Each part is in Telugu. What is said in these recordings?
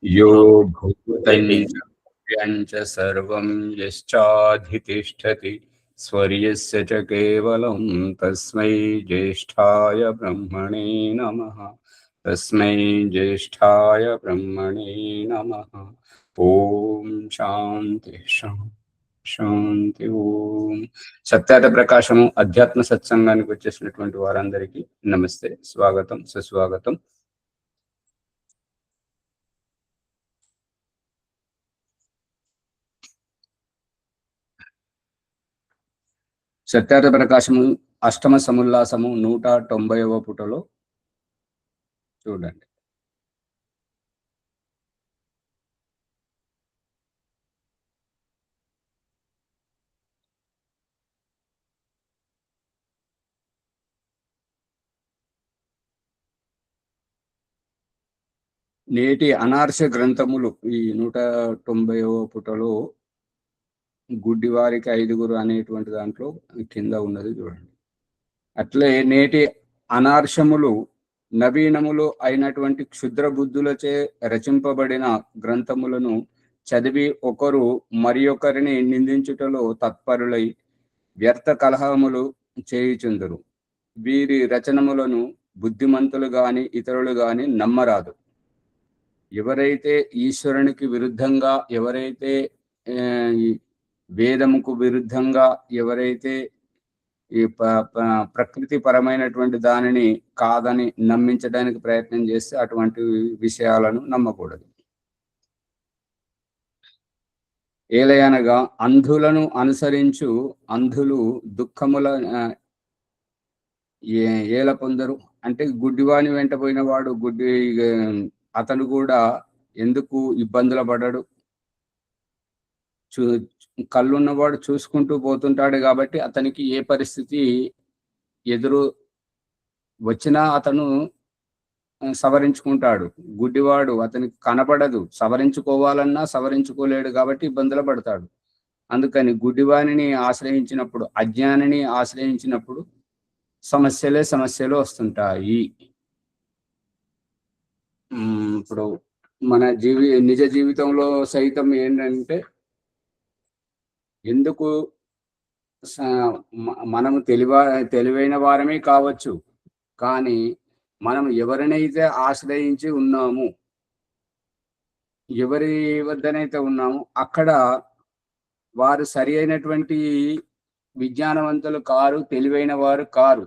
यो भूतं च सर्वं यश्चाधितिष्ठति स्वर्यस्य च केवलं तस्मै ज्येष्ठाय ब्रह्मणे नमः। तस्मै ज्येष्ठाय ब्रह्मणे नमः। ఓం శాంతి శాంతి. ఓం సత్యాత ప్రకాశము అధ్యాత్మ సత్సంగానికి వచ్చేసినటువంటి వారందరికీ నమస్తే, స్వాగతం, సుస్వాగతం. సత్యాత ప్రకాశము అష్టమ సముల్లాసము 190వ పుటలో చూడండి. నేటి అనార్ష గ్రంథములు ఈ 190వ పుటలో గుడ్డివారికి 5 అనేటువంటి దాంట్లో కింద ఉన్నది చూడండి. అట్లే నేటి అనార్షములు నవీనములు అయినటువంటి క్షుద్ర బుద్ధులచే రచింపబడిన గ్రంథములను చదివి ఒకరు మరి ఒకరిని నిందించుటలో తత్పరులై వ్యర్థ కలహములు చేయుచుందురు. వీరి రచనములను బుద్ధిమంతులు గాని ఇతరులు గాని నమ్మరాదు. ఎవరైతే ఈశ్వరునికి విరుద్ధంగా, ఎవరైతే వేదముకు విరుద్ధంగా, ఎవరైతే ఈ ప్రకృతి పరమైనటువంటి దానిని కాదని నమ్మించడానికి ప్రయత్నం చేస్తే అటువంటి విషయాలను నమ్మకూడదు. ఏలయనగా అంధులను అనుసరించు అంధులు దుఃఖముల ఏల పొందరు. అంటే గుడ్డివాని వెంట పోయిన వాడు అతను కూడా ఎందుకు ఇబ్బందుల పడడు. కళ్ళున్నవాడు చూసుకుంటూ పోతుంటాడు కాబట్టి అతనికి ఏ పరిస్థితి ఎదురు వచ్చినా అతను సవరించుకుంటాడు. గుడ్డివాడు అతనికి కనపడదు, సవరించుకోవాలన్నా సవరించుకోలేడు కాబట్టి ఇబ్బందులు పడతాడు. అందుకని గుడ్డివాణిని ఆశ్రయించినప్పుడు, అజ్ఞానిని ఆశ్రయించినప్పుడు సమస్యలు వస్తుంటాయి. ఇప్పుడు మన నిజ జీవితంలో సైతం ఏంటంటే, ఎందుకు మనము తెలివైన వారమే కావచ్చు, కానీ మనం ఎవరినైతే ఆశ్రయించి ఉన్నాము, ఎవరి వద్దనైతే ఉన్నాము, అక్కడ వారు సరి అయినటువంటి విజ్ఞానవంతులు కారు, తెలివైన వారు కారు.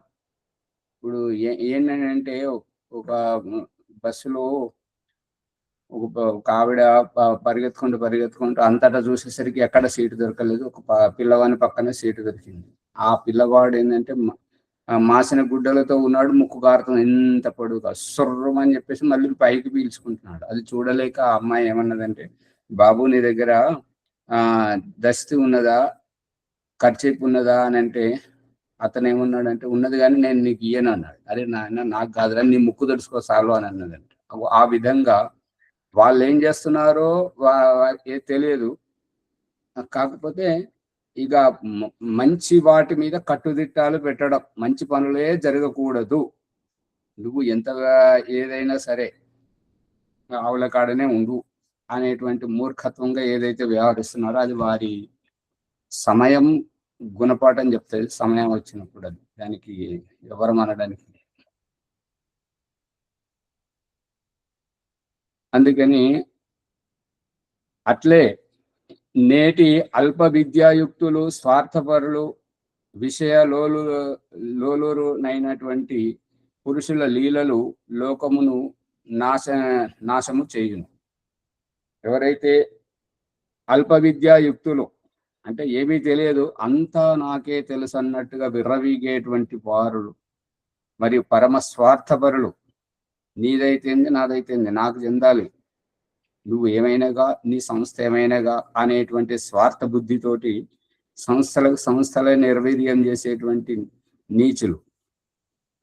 ఇప్పుడు ఏంటంటే, ఒక బస్సులో ఒక ఆవిడ పరిగెత్తుకుంటూ అంతటా చూసేసరికి ఎక్కడ సీటు దొరకలేదు. ఒక పిల్లవాని పక్కనే సీటు దొరికింది. ఆ పిల్లవాడు ఏంటంటే మాసిన గుడ్డలతో ఉన్నాడు, ముక్కు కారుతం ఎంత పొడుగా, సొర్రమని చెప్పేసి మళ్ళీ పైకి పీల్చుకుంటున్నాడు. అది చూడలేక ఆ అమ్మాయి ఏమన్నదంటే, బాబు నీ దగ్గర దస్తి ఉన్నదా, ఖర్చీపు ఉన్నదా అని అంటే, అతను ఏమన్నాడంటే, ఉన్నది కానీ నేను నీకు ఇయ్యను అన్నాడు. అరే నాయన, నాకు కాదురా, నీ ముక్కు దడుచుకో సాలు అని అన్నదంట. ఆ విధంగా వాళ్ళు ఏం చేస్తున్నారో తెలియదు. కాకపోతే ఇక మంచి వాటి మీద కట్టుదిట్టాలు పెట్టడం, మంచి పనులే జరగకూడదు, నువ్వు ఎంతగా ఏదైనా సరే ఆవుల కాడనే ఉండు అనేటువంటి మూర్ఖత్వంగా ఏదైతే వ్యవహరిస్తున్నారో అది వారి సమయం గుణపాఠం చెప్తుంది. సమయం వచ్చినప్పుడు అది దానికి ఎవరు అనడానికి. అందుకని అట్లే నేటి అల్ప విద్యాయుక్తులు, స్వార్థపరులు, లోలునైనటువంటి పురుషుల లీలలు లోకమును నాశము చేయును. ఎవరైతే అల్ప విద్యాయుక్తులు అంటే ఏమీ తెలియదు, అంతా నాకే తెలుసు అన్నట్టుగా విర్రవీగేటువంటి వారులు, మరియు పరమ స్వార్థపరులు, నీదైతేంది నాదైతేంది, నాకు చెందాలి, నువ్వు ఏమైనాగా, నీ సంస్థ ఏమైనాగా అనేటువంటి స్వార్థ బుద్ధితోటి సంస్థలే నిర్వీర్యం చేసేటువంటి నీచులు,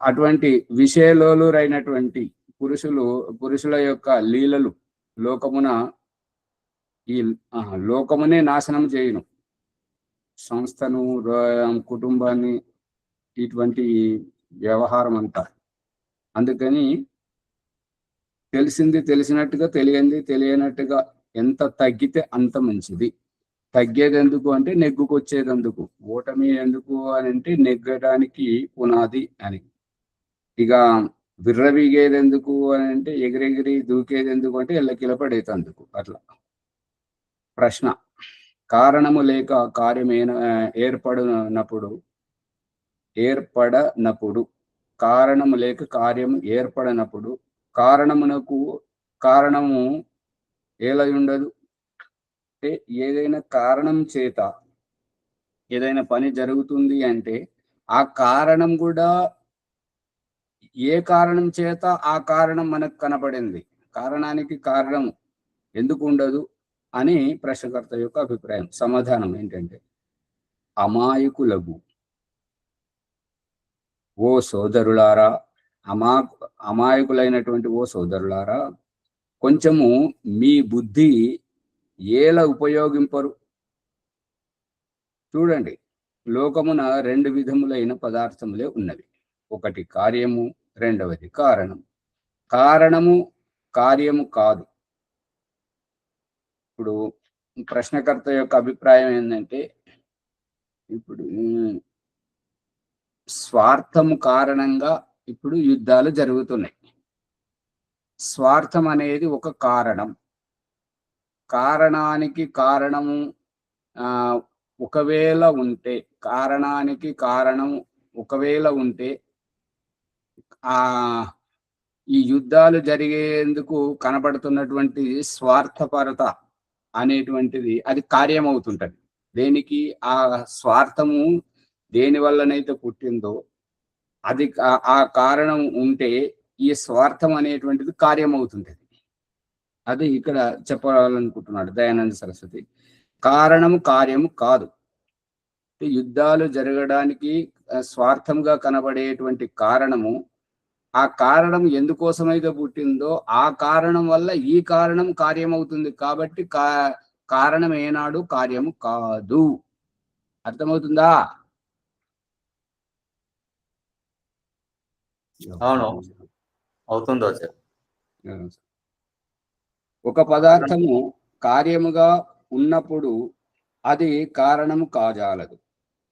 అటువంటి విషయలోలురైనటువంటి పురుషుల యొక్క లీలలు లోకమునే నాశనం చేయును. సంస్థను, కుటుంబాన్ని, ఇటువంటి వ్యవహారం అంతా. అందుకని తెలిసింది తెలిసినట్టుగా, తెలియంది తెలియనట్టుగా ఎంత తగ్గితే అంత మంచిది. తగ్గేది ఎందుకు అంటే నెగ్గుకొచ్చేది ఎందుకు, ఓటమి ఎందుకు అని అంటే నెగ్గడానికి పునాది అని. ఇక విర్రవీగేది ఎందుకు అని అంటే ఎగిరెగిరి దూకేది ఎందుకు అంటే ఎల్లకిలపడేతందుకు. అట్లా ప్రశ్న. కారణము లేక కార్యమైన ఏర్పడనప్పుడు కారణము లేక కార్యము ఏర్పడనప్పుడు కారణమునకు కారణము ఏలై ఉండదు. అంటే ఏదైనా కారణం చేత ఏదైనా పని జరుగుతుంది అంటే ఆ కారణం కూడా ఏ కారణం చేత ఆ కారణం మనకు కనపడింది, కారణానికి కారణం ఎందుకు ఉండదు అని ప్రశ్నకర్త యొక్క అభిప్రాయం. సమాధానం ఏంటంటే అమాయకులగు ఓ సోదరులారా, అమాయకులైనటువంటి ఓ సోదరులారా, కొంచెము మీ బుద్ధి ఏల ఉపయోగింపరు. చూడండి, లోకమున 2 విధములైన పదార్థములే ఉన్నవి. ఒకటి కార్యము, రెండవది కారణం. కారణము కార్యము కాదు. ఇప్పుడు ప్రశ్నకర్త యొక్క అభిప్రాయం ఏంటంటే, ఇప్పుడు స్వార్థము కారణంగా ఇప్పుడు యుద్ధాలు జరుగుతున్నాయి. స్వార్థం అనేది ఒక కారణం. కారణానికి కారణము ఒకవేళ ఉంటే, కారణానికి కారణం ఒకవేళ ఉంటే ఆ ఈ యుద్ధాలు జరిగేందుకు కనబడుతున్నటువంటి స్వార్థపరత అనేటువంటిది అది కార్యమవుతుంటది. దేనికి? ఆ స్వార్థము దేని వల్లనైతే పుట్టిందో అది ఆ కారణం ఉంటే ఈ స్వార్థం అనేటువంటిది కార్యమవుతుంటది. అది ఇక్కడ చెప్పాలనుకుంటున్నాడు దయానంద సరస్వతి. కారణము కార్యము కాదు. యుద్ధాలు జరగడానికి స్వార్థంగా కనబడేటువంటి కారణము, ఆ కారణం ఎందుకోసమైతే పుట్టిందో ఆ కారణం వల్ల ఈ కారణం కార్యమవుతుంది. కాబట్టి కారణం ఏనాడు కార్యము కాదు. అర్థమవుతుందా? అవును, అవుతుందో. ఒక పదార్థము కార్యముగా ఉన్నప్పుడు అది కారణము కాజాలదు.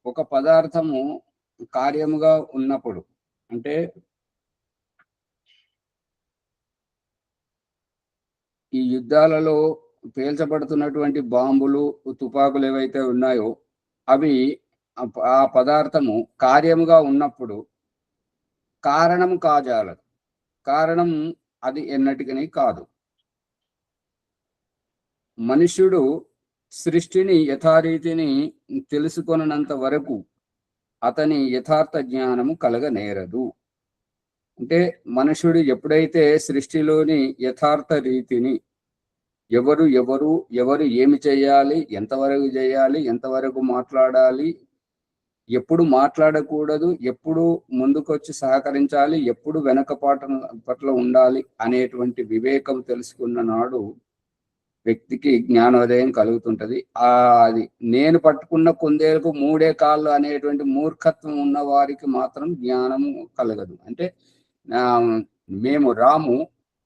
ఒక పదార్థము కార్యముగా ఉన్నప్పుడు అంటే ఈ యుద్ధాలలో పేల్చబడుతున్నటువంటి బాంబులు, తుపాకులు ఏవైతే ఉన్నాయో అవి ఆ పదార్థము కార్యముగా ఉన్నప్పుడు కారణము కాజాలదు. కారణం అది ఎన్నటికీ కాదు. మనుష్యుడు సృష్టిని యథారీతిని తెలుసుకొనంత వరకు అతని యథార్థ జ్ఞానము కలగనేరదు. అంటే మనుషుడు ఎప్పుడైతే సృష్టిలోని యథార్థ రీతిని ఎవరు ఏమి చేయాలి, ఎంతవరకు చేయాలి, ఎంతవరకు మాట్లాడాలి, ఎప్పుడు మాట్లాడకూడదు, ఎప్పుడు ముందుకొచ్చి సహకరించాలి, ఎప్పుడు పట్ల ఉండాలి అనేటువంటి వివేకం తెలుసుకున్న నాడు వ్యక్తికి జ్ఞానోదయం కలుగుతుంటది. అది నేను పట్టుకున్న కుందేలకు 3 కాళ్ళు అనేటువంటి మూర్ఖత్వం ఉన్న వారికి మాత్రం జ్ఞానము కలగదు. అంటే మేము రాము,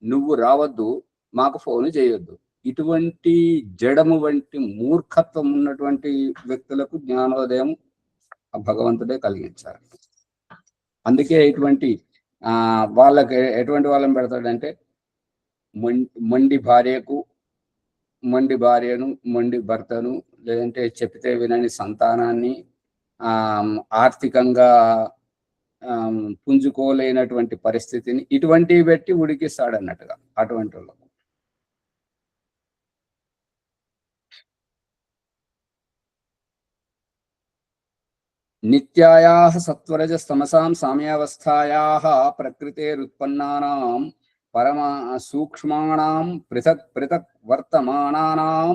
నువ్వు రావద్దు, మాకు ఫోన్ చేయొద్దు, ఇటువంటి జడము వంటి మూర్ఖత్వం ఉన్నటువంటి వ్యక్తులకు జ్ఞానోదయం భగవంతుడే కలిగించారు. అందుకే ఇటువంటి వాళ్ళకి ఎటువంటి వాళ్ళని పెడతాడంటే మొండి భార్యను, మొండి భర్తను, లేదంటే చెప్తే వినని సంతానాన్ని, ఆర్థికంగా పుంజుకోలేనటువంటి పరిస్థితిని ఇటువంటివి పెట్టి ఉడికిస్తాడన్నట్టుగా అటువంటి వాళ్ళకు. నిత్యాయాః సత్వరజస్తమసాం సామ్యావస్థాయాః ప్రకృతేరుత్పన్నానాం పరమా సూక్ష్మాణాం పృథక్ వర్తమానానాం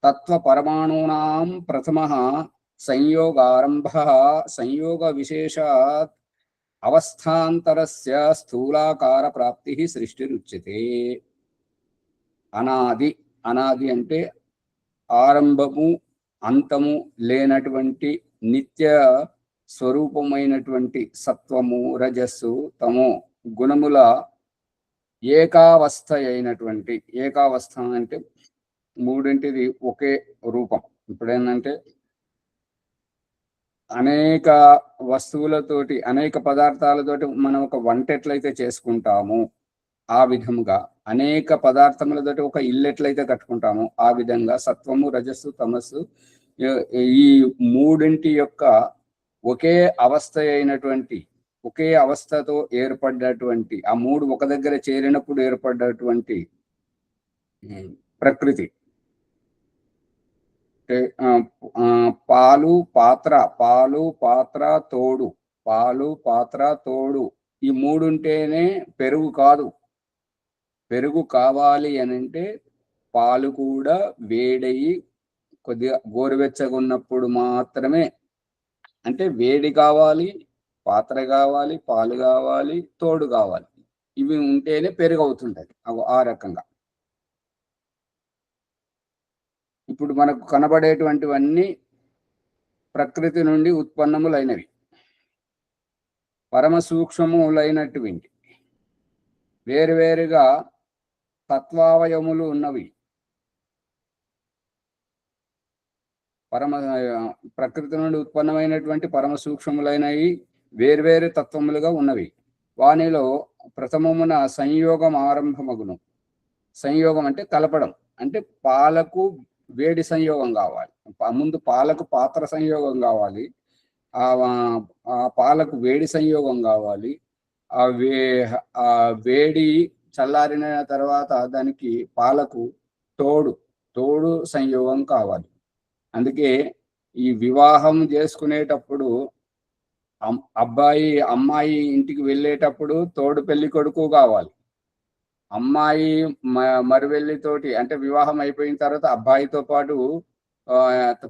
తత్వ పరమాణూనాం ప్రథమః సంయోగారంభః సంయోగ విశేషాత్ అవస్థాంతరస్య స్థూలాకార ప్రాప్తి సృష్టిరుచ్యతే. అనాది అంటే ఆరంభము అంతము లేనటువంటి నిత్య స్వరూపమైనటువంటి సత్వము, రజస్సు, తమో గుణముల ఏకావస్థ అయినటువంటి, ఏకావస్థ అంటే మూడింటిది ఒకే రూపం. ఇప్పుడేంటంటే అనేక వస్తువులతోటి, అనేక పదార్థాలతోటి మనం ఒక వంట ఎట్లయితే చేసుకుంటామో ఆ విధముగా అనేక పదార్థములతోటి ఒక ఇల్లు ఎట్లయితే కట్టుకుంటామో ఆ విధంగా సత్వము, రజస్సు, తమస్సు ఈ మూడింటి యొక్క ఒకే అవస్థ అయినటువంటి, ఒకే అవస్థతో ఏర్పడ్డటువంటి, ఆ మూడు ఒక దగ్గర చేరినప్పుడు ఏర్పడ్డటువంటి ప్రకృతి. పాలు, పాత్ర, పాలు, పాత్ర, తోడు, పాలు, పాత్ర, తోడు, ఈ మూడుంటేనే పెరుగు కాదు. పెరుగు కావాలి అని అంటే పాలు కూడా వేడయి కొద్దిగా గోరువెచ్చగా ఉన్నప్పుడు మాత్రమే, అంటే వేడి కావాలి, పాత్ర కావాలి, పాలు కావాలి, తోడు కావాలి. ఇవి ఉంటేనే పెరుగు అవుతుంటది. ఆ రకంగా ఇప్పుడు మనకు కనబడేటువంటివన్నీ ప్రకృతి నుండి ఉత్పన్నములైనవి, పరమ సూక్ష్మములైనటువంటి వేరువేరుగా తత్వావయములు ఉన్నవి. ప్రకృతి నుండి ఉత్పన్నమైనటువంటి పరమ సూక్ష్మములైనవి వేర్వేరు తత్వములుగా ఉన్నవి. వానిలో ప్రథమమున సంయోగం ఆరంభమగును. సంయోగం అంటే కలపడం, అంటే పాలకు వేడి సంయోగం కావాలి. ముందు పాలకు పాత్ర సంయోగం కావాలి, ఆ పాలకు వేడి సంయోగం కావాలి. ఆ వేడి చల్లారిన తర్వాత దానికి పాలకు తోడు సంయోగం కావాలి. అందుకే ఈ వివాహం చేసుకునేటప్పుడు అబ్బాయి అమ్మాయి ఇంటికి వెళ్ళేటప్పుడు తోడు పెళ్లి కొడుకు కావాలి. అమ్మాయి మరువెల్లితోటి, అంటే వివాహం అయిపోయిన తర్వాత అబ్బాయితో పాటు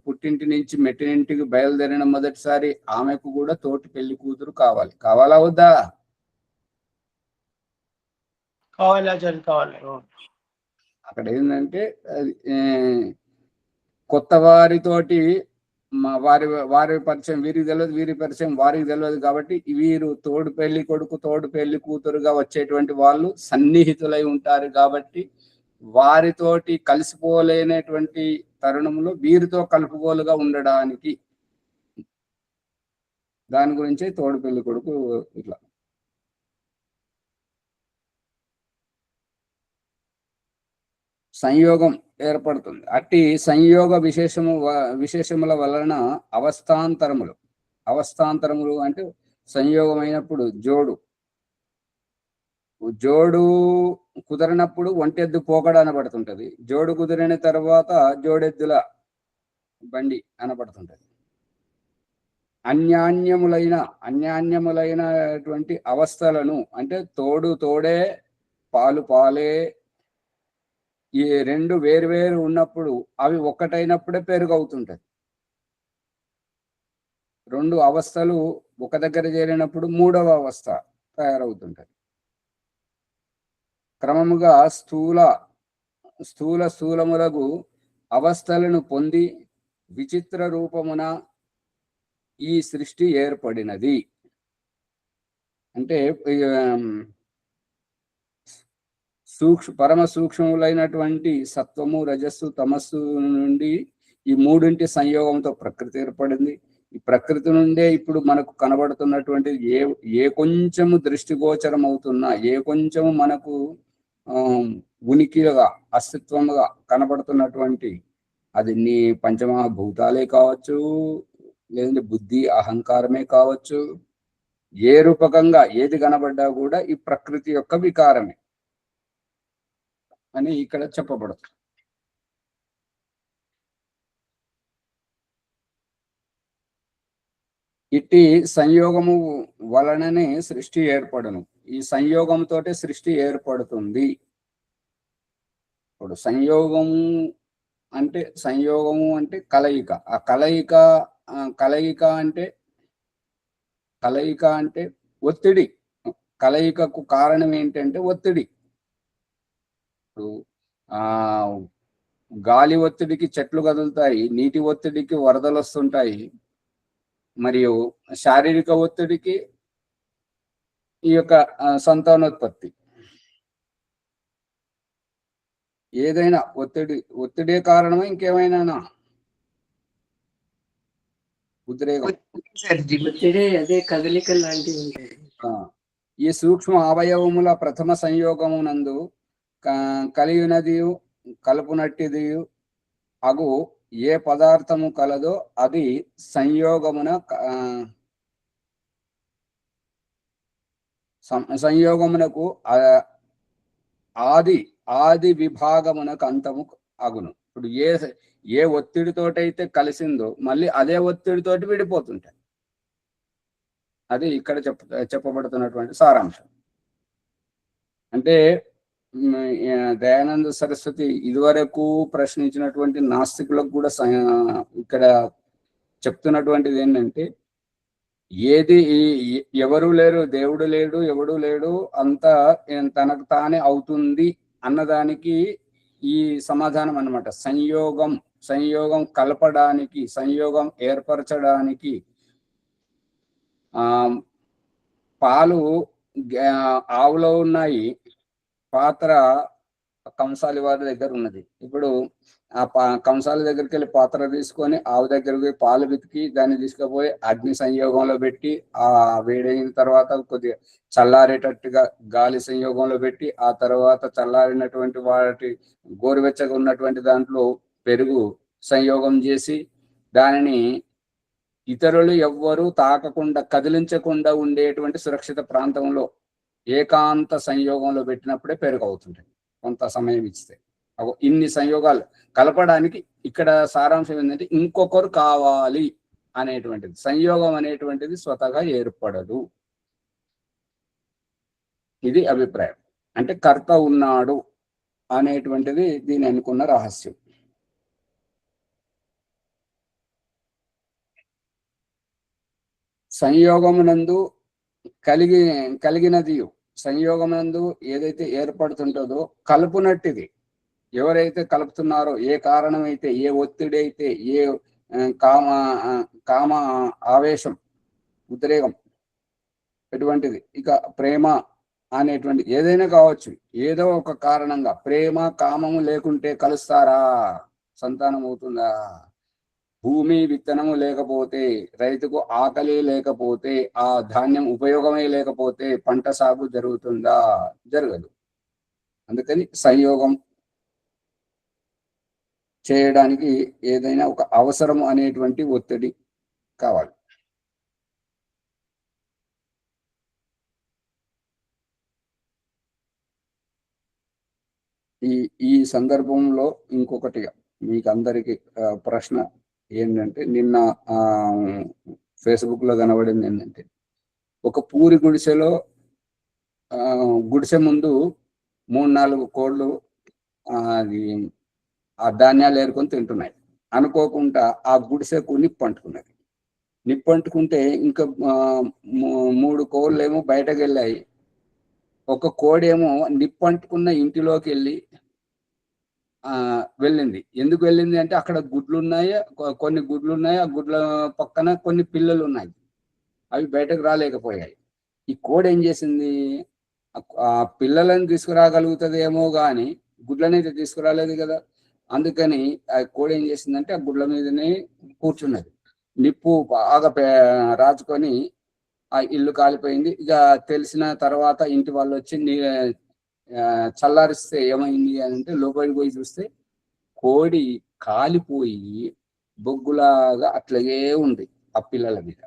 పుట్టింటి నుంచి మెట్టినింటికి బయలుదేరిన మొదటిసారి ఆమెకు కూడా తోటి పెళ్లి కూతురు కావాలి. కావాలా వద్దా? కావాలి. అక్కడ ఏంటంటే కొత్త వారితోటి వారి పరిచయం వీరికి తెలియదు, వీరి పరిచయం వారికి తెలియదు. కాబట్టి వీరు తోడు పెళ్లి కొడుకు, తోడు పెళ్లి కూతురుగా వచ్చేటువంటి వాళ్ళు సన్నిహితులై ఉంటారు. కాబట్టి వారితోటి కలిసిపోలేనటువంటి తరుణంలో వీరితో కలుపుకోలుగా ఉండడానికి, దాని గురించి తోడు పెళ్లి కొడుకు ఇట్లా సంయోగం ఏర్పడుతుంది. అట్టి సంయోగ విశేషముల వలన అవస్థాంతరములు అంటే సంయోగమైనప్పుడు జోడు కుదరనప్పుడు ఒంటెద్దు పోకడ అనబడుతుంటది. జోడు కుదిరిన తర్వాత జోడెద్దుల బండి అనబడుతుంటది. అన్యాన్యములైనటువంటి అవస్థలను, అంటే తోడే పాలు పాలే, ఈ రెండు వేరువేరు ఉన్నప్పుడు అవి ఒక్కటైనప్పుడే పెరుగు అవుతుంటది. రెండు అవస్థలు ఒక దగ్గర చేరినప్పుడు మూడవ అవస్థ తయారవుతుంటది. క్రమముగా స్థూలములకు అవస్థలను పొంది విచిత్ర రూపమున ఈ సృష్టి ఏర్పడినది. అంటే పరమ సూక్ష్మములైనటువంటి సత్వము, రజస్సు, తమస్సు నుండి ఈ మూడింటి సంయోగంతో ప్రకృతి ఏర్పడింది. ఈ ప్రకృతి నుండే ఇప్పుడు మనకు కనబడుతున్నటువంటి ఏ కొంచెము దృష్టిగోచరం అవుతున్నా, ఏ కొంచెము మనకు ఉనికిగా అస్తిత్వముగా కనబడుతున్నటువంటి అది నీ పంచమహాభూతాలే కావచ్చు, లేదంటే బుద్ధి అహంకారమే కావచ్చు, ఏ రూపకంగా ఏది కనబడ్డా కూడా ఈ ప్రకృతి యొక్క వికారమే అని ఇక్కడ చెప్పబడుతుంది. ఇట్టి సంయోగము వలననే సృష్టి ఏర్పడను. ఈ సంయోగంతో సృష్టి ఏర్పడుతుంది. ఇప్పుడు సంయోగము అంటే కలయిక. ఆ కలయిక అంటే ఒత్తిడి. కలయికకు కారణం ఏంటంటే ఒత్తిడి. ఇప్పుడు గాలి ఒత్తిడికి చెట్లు కదులుతాయి, నీటి ఒత్తిడికి వరదలు వస్తుంటాయి, మరియు శారీరక ఒత్తిడికి ఈ యొక్క సంతానోత్పత్తి. ఏదైనా ఒత్తిడే కారణమా ఇంకేమైనా? ఉద్రేకం. ఒత్తిడి అదే కదలికలు లాంటివి ఉంటాయి. ఈ సూక్ష్మ అవయవముల ప్రథమ సంయోగమునందు కలిగినదియు కలుపునట్టిదియు అగు ఏ పదార్థము కలదో అది సంయోగమునకు ఆది విభాగమునకు అంతము అగును. ఇప్పుడు ఏ ఒత్తిడితోటైతే కలిసిందో మళ్ళీ అదే ఒత్తిడితోటి విడిపోతుంటాయి. అది ఇక్కడ చెప్పబడుతున్నటువంటి సారాంశం. అంటే దయానంద సరస్వతి ఇదివరకు ప్రశ్నించినటువంటి నాస్తికులకు కూడా ఇక్కడ చెప్తున్నటువంటిది ఏంటంటే, ఎవరు లేరు, దేవుడు లేడు, ఎవడు లేడు, అంతా తనకు తానే అవుతుంది అన్నదానికి ఈ సమాధానం అన్నమాట. సంయోగం కలపడానికి, సంయోగం ఏర్పరచడానికి పాలు ఆవులో ఉన్నాయి, పాత్ర కంసాలి వారి దగ్గర ఉన్నది. ఇప్పుడు ఆ కంసాలి దగ్గరికి వెళ్ళి పాత్ర తీసుకొని ఆవు దగ్గరికి పాలు వెతికి దాన్ని తీసుకుపోయి అగ్ని సంయోగంలో పెట్టి ఆ వేడైన తర్వాత కొద్దిగా చల్లారేటట్టుగా గాలి సంయోగంలో పెట్టి ఆ తర్వాత చల్లారినటువంటి వాటి గోరువెచ్చగా ఉన్నటువంటి దాంట్లో పెరుగు సంయోగం చేసి దానిని ఇతరులు ఎవ్వరూ తాకకుండా కదిలించకుండా ఉండేటువంటి సురక్షిత ప్రాంతంలో ఏకాంత సంయోగంలో పెట్టినప్పుడే పెరుగు అవుతుంటాయి. కొంత సమయం ఇస్తే ఇన్ని సంయోగాలు కలపడానికి ఇక్కడ సారాంశం ఏంటంటే ఇంకొకరు కావాలి అనేటువంటిది. సంయోగం అనేటువంటిది స్వతగా ఏర్పడదు. ఇది అభిప్రాయం. అంటే కర్త ఉన్నాడు అనేటువంటిది దీని అనుకున్న రహస్యం. సంయోగమునందు కలిగినది సంయోగమునందు ఏదైతే ఏర్పడుతుంటుందో కలుపునట్టిది. ఎవరైతే కలుపుతున్నారో, ఏ కారణమైతే, ఏ ఒత్తిడి అయితే, ఏ కామ ఆవేశం, ఉద్రేకం ఎటువంటిది, ఇక ప్రేమ అనేటువంటి ఏదైనా కావచ్చు, ఏదో ఒక కారణంగా ప్రేమ కామము లేకుంటే కలుస్తారా? సంతానం అవుతుందా? భూమి విత్తనము లేకపోతే, రైతుకు ఆకలి లేకపోతే, ఆ ధాన్యం ఉపయోగమే లేకపోతే పంట సాగు జరుగుతుందా? జరగదు. అందుకని సంయోగం చేయడానికి ఏదైనా ఒక అవసరం అనేటువంటి ఒత్తిడి కావాలి. ఈ సందర్భంలో ఇంకొకటి మీకు అందరికి ప్రశ్న ఏంటంటే, నిన్న ఫేస్బుక్ లో కనబడింది ఏంటంటే, ఒక పూరి గుడిసెలో గుడిసె ముందు 3-4 కోళ్ళు అది ఆ ధాన్యాలు ఏరుకొని తింటున్నాయి. అనుకోకుండా ఆ గుడిసెకు నిప్పంటుకున్నది. నిప్పంటుకుంటే ఇంకా 3 కోళ్ళు ఏమో బయటకు వెళ్ళాయి. ఒక కోడేమో నిప్పంటుకున్న ఇంటిలోకి వెళ్ళింది. ఎందుకు వెళ్ళింది అంటే అక్కడ గుడ్లు ఉన్నాయి, కొన్ని గుడ్లు ఉన్నాయి, ఆ గుడ్ల పక్కన కొన్ని పిల్లలు ఉన్నాయి, అవి బయటకు రాలేకపోయాయి. ఈ కోడి ఏం చేసింది, ఆ పిల్లలను తీసుకురాగలుగుతుందేమో కానీ గుడ్లనైతే తీసుకురాలేదు కదా. అందుకని ఆ కోడి ఏం చేసిందంటే ఆ గుడ్ల మీదనే కూర్చున్నది. నిప్పు బాగా రాచుకొని ఆ ఇల్లు కాలిపోయింది. ఇక తెలిసిన తర్వాత ఇంటి వాళ్ళు వచ్చి చల్లారిస్తే ఏమైంది అని అంటే లోపలికి పోయి చూస్తే కోడి కాలిపోయి బొగ్గులాగా అట్లాగే ఉంది ఆ పిల్లల మీద.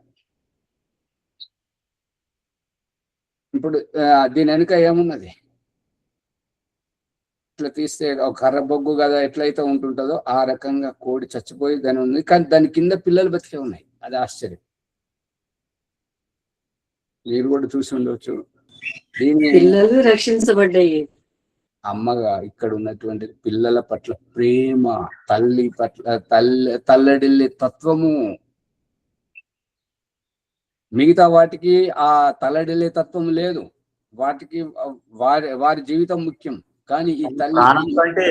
ఇప్పుడు దీని వెనుక ఏమున్నది? ఇట్లా తీస్తే ఒక కర్ర బొగ్గు కదా ఎట్లయితే ఉంటుంటుందో ఆ రకంగా కోడి చచ్చిపోయి దాని ఉంది, కానీ దాని కింద పిల్లలు బతికే ఉన్నాయి. అది ఆశ్చర్యం. మీరు కూడా చూసి ఉండవచ్చు. పిల్లలు రక్షించబడ్డాయి. అమ్మగా ఇక్కడ ఉన్నటువంటి పిల్లల పట్ల ప్రేమ, తల్లి పట్ల తల్లడిల్లి తత్వము. మిగతా వాటికి ఆ తల్లడిల్లి తత్వం లేదు. వాటికి వారి జీవితం ముఖ్యం. కానీ ఈ తల్లి ప్రాణం కంటే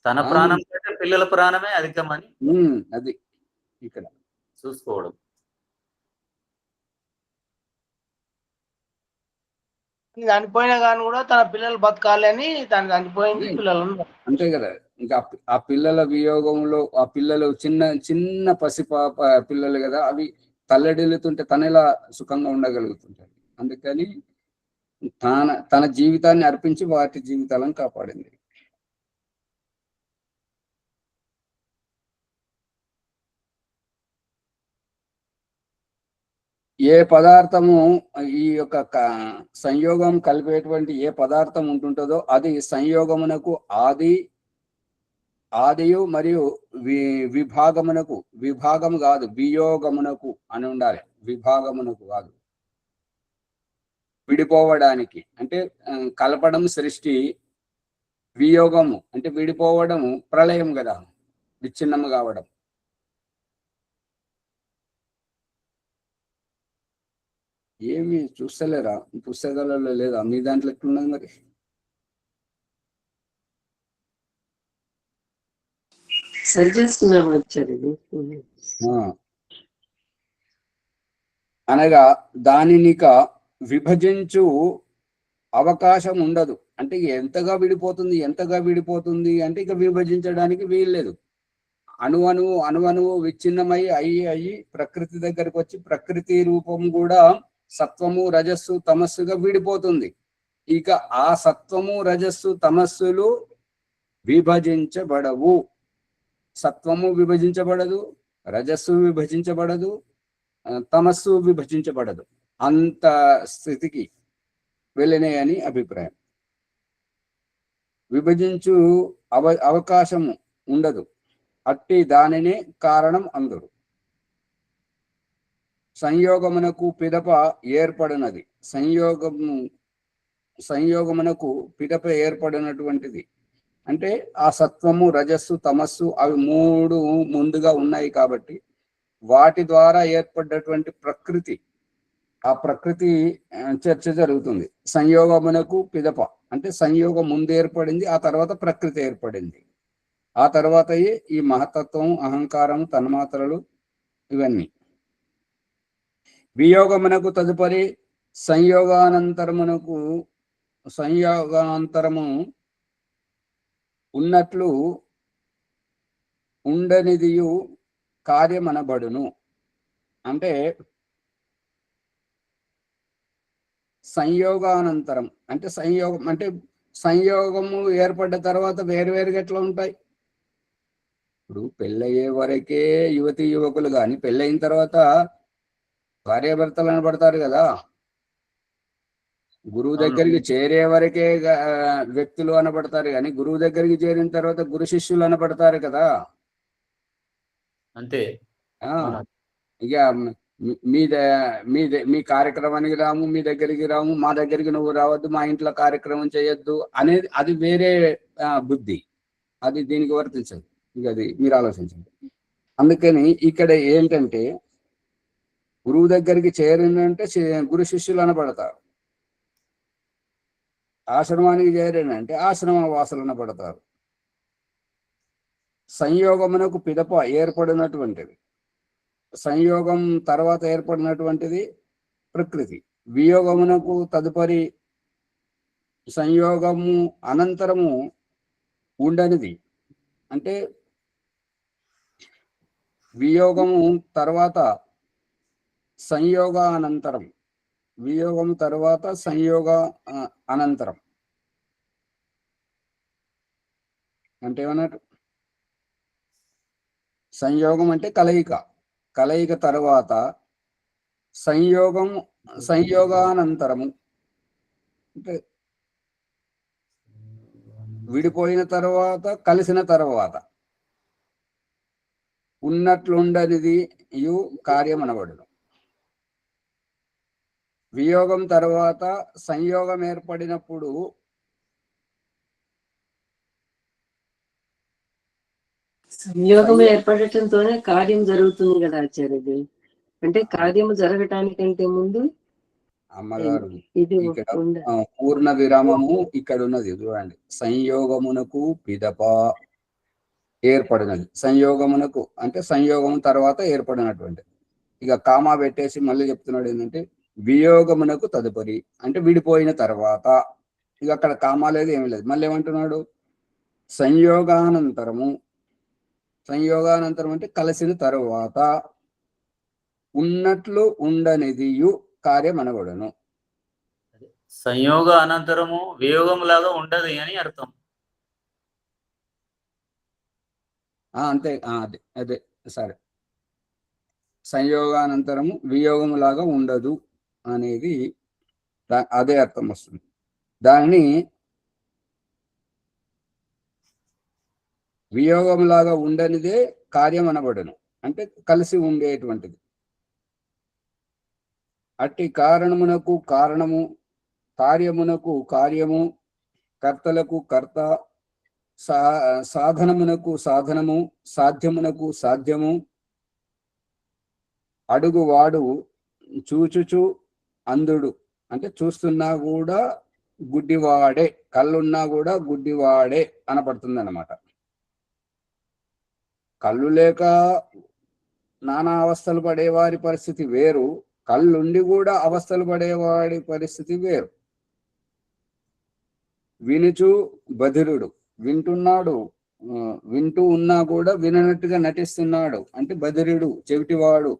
తన ప్రాణం కంటే పిల్లల ప్రాణమే అధికమని అది ఇక్కడ చూసుకోవడం. చనిపోయినా కానీ కూడా తన పిల్లలు బతకాలి అని తను చనిపోయింది, పిల్లలు ఉన్నారు. అంతే కదా. ఇంకా ఆ పిల్లల వియోగంలో ఆ పిల్లలు చిన్న చిన్న పసిపాప పిల్లలు కదా, అవి తల్లడిల్లుతుంటే తన ఎలా సుఖంగా ఉండగలుగుతుంటారు. అందుకని తన జీవితాన్ని అర్పించి వాటి జీవితాలను కాపాడింది. ఏ పదార్థము ఈ యొక్క సంయోగం కలిపేటువంటి ఏ పదార్థం ఉంటుంటుందో అది సంయోగమునకు ఆదియు మరియు విభాగమునకు, విభాగము కాదు వియోగమునకు అని ఉండాలి, విభాగమునకు కాదు. విడిపోవడానికి అంటే కలపడం సృష్టి, వియోగము అంటే విడిపోవడము ప్రళయం కదా, విచ్ఛిన్నము కావడం. ఏమి చూస్తలేరా పుస్తకాలలో లేదా? మీ దాంట్లో ఎట్లున్నది మరి? అనగా దానినిక విభజించు అవకాశం ఉండదు. అంటే ఎంతగా విడిపోతుంది అంటే ఇక విభజించడానికి వీల్లేదు. అణువణువు విచ్ఛిన్నమై అయ్యి ప్రకృతి దగ్గరకు వచ్చి ప్రకృతి రూపం కూడా సత్వము రజస్సు తమస్సుగా విడిపోతుంది. ఇక ఆ సత్వము రజస్సు తమస్సులు విభజించబడవు. సత్వము విభజించబడదు, రజస్సు విభజించబడదు, తమస్సు విభజించబడదు. అంత స్థితికి వెళ్ళినాయని అభిప్రాయం. విభజించు అవకాశము ఉండదు. అట్టి దానినే కారణం అందరు. సంయోగమునకు పిదప ఏర్పడినది. సంయోగమునకు పిదప ఏర్పడినటువంటిది అంటే ఆ సత్వము రజస్సు తమస్సు అవి మూడు ముందుగా ఉన్నాయి కాబట్టి వాటి ద్వారా ఏర్పడ్డటువంటి ప్రకృతి, ఆ ప్రకృతి చర్చ జరుగుతుంది. సంయోగమునకు పిదప అంటే సంయోగం ముందు ఏర్పడింది, ఆ తర్వాత ప్రకృతి ఏర్పడింది. ఆ తర్వాత ఈ మహతత్వం, అహంకారం, తన్మాత్రలు ఇవన్నీ. వియోగమునకు తదుపరి సంయోగానంతరము ఉన్నట్లు ఉండనిదియు కార్యమనబడును. అంటే సంయోగానంతరం అంటే సంయోగము ఏర్పడ్డ తర్వాత వేరువేరుగా ఎట్లా ఉంటాయి? ఇప్పుడు పెళ్ళయ్యే వరకే యువతి యువకులు కానీ పెళ్ళయిన తర్వాత భార్యాభర్తలు అనబడతారు కదా. గురువు దగ్గరికి చేరే వరకే వ్యక్తులు అనబడతారు కానీ గురువు దగ్గరికి చేరిన తర్వాత గురు శిష్యులు అనబడతారు కదా. అంతే. ఇక మీ కార్యక్రమానికి రాము, మీ దగ్గరికి రాము, మా దగ్గరికి నువ్వు రావద్దు, మా ఇంట్లో కార్యక్రమం చేయొద్దు అనేది అది వేరే బుద్ధి, అది దీనికి వర్తించదు. ఇక అది మీరు ఆలోచించండి. అందుకని ఇక్కడ ఏంటంటే గురువు దగ్గరికి చేరిందంటే గురు శిష్యులు అనబడతారు. ఆశ్రమానికి చేరినంటే ఆశ్రమ వాసులు అనబడతారు. సంయోగమునకు పిదప ఏర్పడినటువంటిది, సంయోగం తర్వాత ఏర్పడినటువంటిది ప్రకృతి. వియోగమునకు తదుపరి సంయోగము అనంతరము ఉండనిది అంటే వియోగము తర్వాత సంయోగ అనంతరం, వియోగం తర్వాత సంయోగ అనంతరం అంటే ఏమన్నట్టు? సంయోగం అంటే కలయిక తర్వాత సంయోగానంతరము అంటే విడిపోయిన తర్వాత కలిసిన తర్వాత ఉన్నట్లుండనిది కార్యం అనబడును. వియోగం తర్వాత సంయోగం ఏర్పడినప్పుడు సంయోగం ఏర్పడటంతోనే కార్యం జరుగుతుంది కదా ఆచార్యది. అంటే కార్యము జరగటానికంటే ముందు అమ్మగారు ఇది ఇక్కడ పూర్ణ విరామము ఇక్కడ ఉన్నది చూడండి. సంయోగమునకు పిదప ఏర్పడినది. సంయోగమునకు అంటే సంయోగం తర్వాత ఏర్పడినటువంటి. ఇక కామా పెట్టేసి మళ్ళీ చెప్తున్నాడు ఏంటంటే వియోగమునకు తదుపరి అంటే విడిపోయిన తర్వాత. ఇక అక్కడ కామాలేదు ఏమీ లేదు. మళ్ళీ ఏమంటున్నాడు? సంయోగానంతరము. సంయోగానంతరం అంటే కలిసిన తరువాత ఉన్నట్లు ఉండనిదియు కార్యమనబడును. సంయోగ అనంతరము వియోగం లాగా ఉండదు అని అర్థం. అంతే. అదే అదే సరే. సంయోగానంతరము వియోగము లాగా ఉండదు అనేది అదే అర్థం వస్తుంది. దాన్ని వియోగంలాగా ఉండనిదే కార్యం అనబడును, అంటే కలిసి ఉండేటువంటిది. అట్టి కారణమునకు కారణము, కార్యమునకు కార్యము, కర్తలకు కర్త, సాధనమునకు సాధనము, సాధ్యమునకు సాధ్యము. అడుగువాడు చూచుచు అందుడు, అంటే చూస్తున్నా కూడా గుడ్డివాడే, కళ్ళున్నా కూడా గుడ్డివాడే అనపడుతుంది అన్నమాట. కళ్ళు లేక నానా అవస్థలు పడేవారి పరిస్థితి వేరు, కళ్ళుండి కూడా అవస్థలు పడేవాడి పరిస్థితి వేరు. వినుచు బధిరుడు, వింటున్నాడు, వింటూ ఉన్నా కూడా విననట్టుగా నటిస్తున్నాడు, అంటే బధిరుడు, చెవిటివాడు.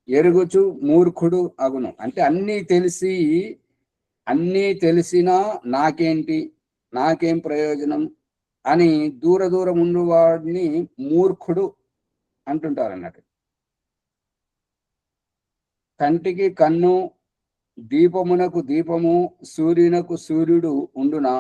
ఎరుగుచు మూర్ఖుడు అగును, అంటే అన్నీ తెలిసినా నాకేంటి, నాకేం ప్రయోజనం అని దూరం ఉండు వాడిని మూర్ఖుడు అంటుంటారు అన్నట్టు. కంటికి కన్ను, దీపమునకు దీపము, సూర్యునకు సూర్యుడు ఉండునా.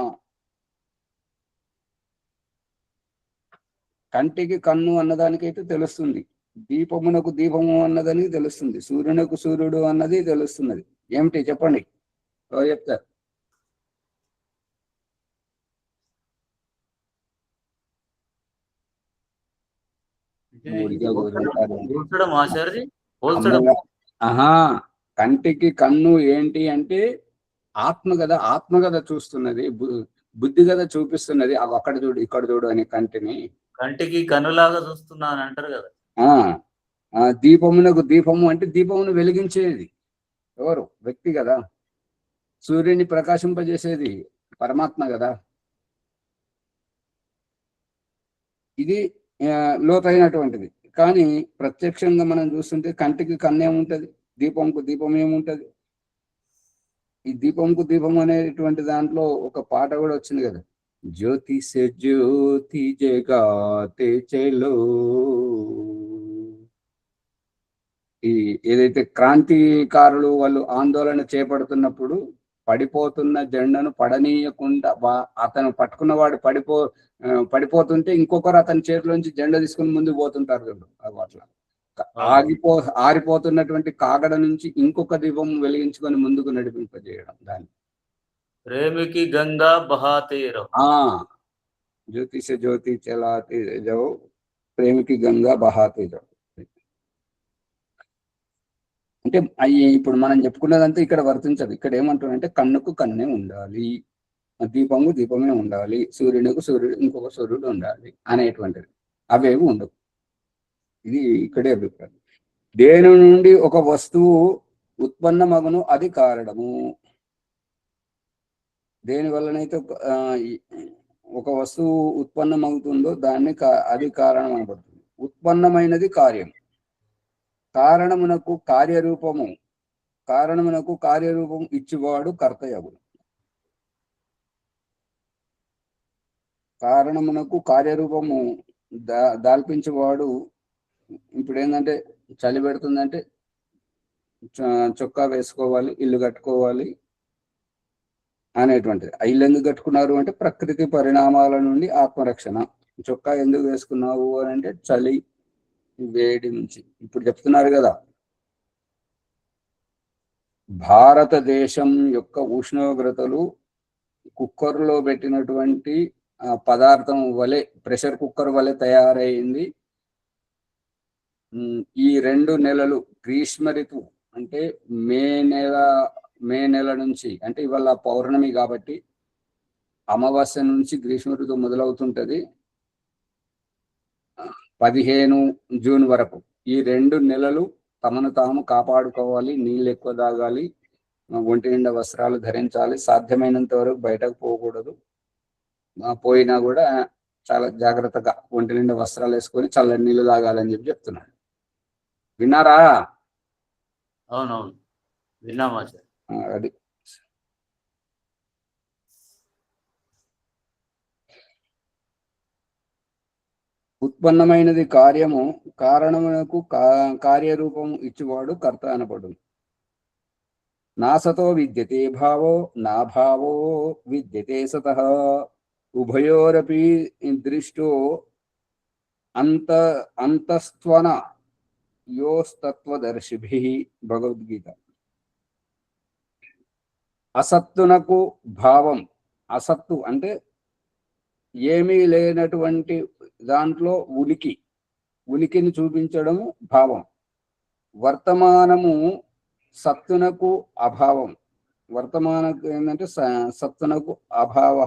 కంటికి కన్ను అన్నదానికైతే తెలుస్తుంది, దీపమునకు దీపము అన్నదని తెలుస్తుంది, సూర్యునకు సూర్యుడు అన్నది తెలుస్తున్నది. ఏమిటి చెప్పండి, చెప్తారు. కంటికి కన్ను ఏంటి అంటే ఆత్మ కదా, ఆత్మ కదా చూస్తున్నది, బుద్ధి కదా చూపిస్తున్నది. అవి అక్కడ చూడు ఇక్కడ చూడు అని కంటికి కన్నులాగా చూస్తున్నాను అంటారు కదా. దీపమునకు దీపము అంటే దీపమును వెలిగించేది ఎవరు? వ్యక్తి కదా. సూర్యుని ప్రకాశింపజేసేది పరమాత్మ కదా. ఇది లోతైనటువంటిది. కానీ ప్రత్యక్షంగా మనం చూస్తుంటే కంటికి కన్నేముంటది, దీపంకు దీపం ఏముంటది. ఈ దీపంకు దీపం అనేటువంటి దాంట్లో ఒక పాట కూడా వచ్చింది కదా, జ్యోతి సే జ్యోతి జగాతే చలో. ఈ ఏదైతే క్రాంతికారులు వాళ్ళు ఆందోళన చేపడుతున్నప్పుడు పడిపోతున్న జెండను పడనీయకుండా అతను పట్టుకున్నవాడు పడిపోతుంటే ఇంకొకరు అతని చేతిలోంచి జెండా తీసుకుని ముందుకు పోతుంటారు అట్లా. ఆరిపోతున్నటువంటి కాగడ నుంచి ఇంకొక దీపం వెలిగించుకొని ముందుకు నడిపింపజేయడం దాన్ని. ప్రేమికి గంగా బహాతే రహో, జ్యోతి సే జ్యోతి చలాతే జో, ప్రేమికి గంగా బహాతే జో. అంటే ఇప్పుడు మనం చెప్పుకున్నదంతా ఇక్కడ వర్తించదు. ఇక్కడ ఏమంటున్నారంటే కన్నుకు కన్నే ఉండాలి, దీపము దీపమే ఉండాలి, సూర్యునికి సూర్యుడు ఇంకొక సూర్యుడు ఉండాలి అనేటువంటిది. అవేవి ఉండవు. ఇది ఇక్కడే అభిప్రాయం. దేని నుండి ఒక వస్తువు ఉత్పన్నమగును అది కారణము. దేని వల్లనైతే ఒక వస్తువు ఉత్పన్నమవుతుందో దాన్ని అది కారణం అనబడుతుంది. ఉత్పన్నమైనది కార్యం. కారణమునకు కార్యరూపం ఇచ్చివాడు కర్తయగును. కారణమునకు కార్యరూపము దాల్పించేవాడు. ఇప్పుడు ఏంటంటే చలి పెడుతుందంటే చొక్కా వేసుకోవాలి, ఇల్లు కట్టుకోవాలి అనేటువంటిది. ఇల్లు ఎందుకు కట్టుకున్నారు అంటే ప్రకృతి పరిణామాల నుండి ఆత్మరక్షణ. చొక్కా ఎందుకు వేసుకున్నావు అని అంటే చలి వేడి నుంచి. ఇప్పుడు చెప్తున్నారు కదా, భారతదేశం యొక్క ఉష్ణోగ్రతలు కుక్కర్లో పెట్టినటువంటి పదార్థం వలె, ప్రెషర్ కుక్కర్ వలె తయారైంది. ఈ 2 నెలలు గ్రీష్మ ఋతువు అంటే మే నెల నుంచి, అంటే ఇవాళ పౌర్ణమి కాబట్టి అమావాస్య నుంచి గ్రీష్మ ఋతువు మొదలవుతుంటది 15 జూన్ వరకు. ఈ 2 నెలలు తమను తాము కాపాడుకోవాలి, నీళ్ళు ఎక్కువ తాగాలి, ఒంటి నిండా వస్త్రాలు ధరించాలి, సాధ్యమైనంత వరకు బయటకు పోకూడదు, పోయినా కూడా చాలా జాగ్రత్తగా ఒంటి నిండా వస్త్రాలు వేసుకొని చల్లని నీళ్ళు తాగాలని చెప్తున్నాడు. విన్నారా? అవునవును, విన్నామా సార్. అది ఉత్పన్నమైనది కార్యము, కారణమునకు కార్యరూపము ఇచ్చువాడు కర్త అనపడు. నాసతో విద్యతే భావో నా భావో విద్యతే సతః ఉభయోరపి దృష్టో అంతస్త్వన యోస్తత్వదర్శిభిః. భగవద్గీత. అసత్తునకు భావం, అసత్తు అంటే ఏమీ లేనటువంటి దాంట్లో ఉనికిని చూపించడము భావం. వర్తమానము సత్తునకు అభావం, వర్తమానకు ఏంటంటే సత్తునకు అభావ.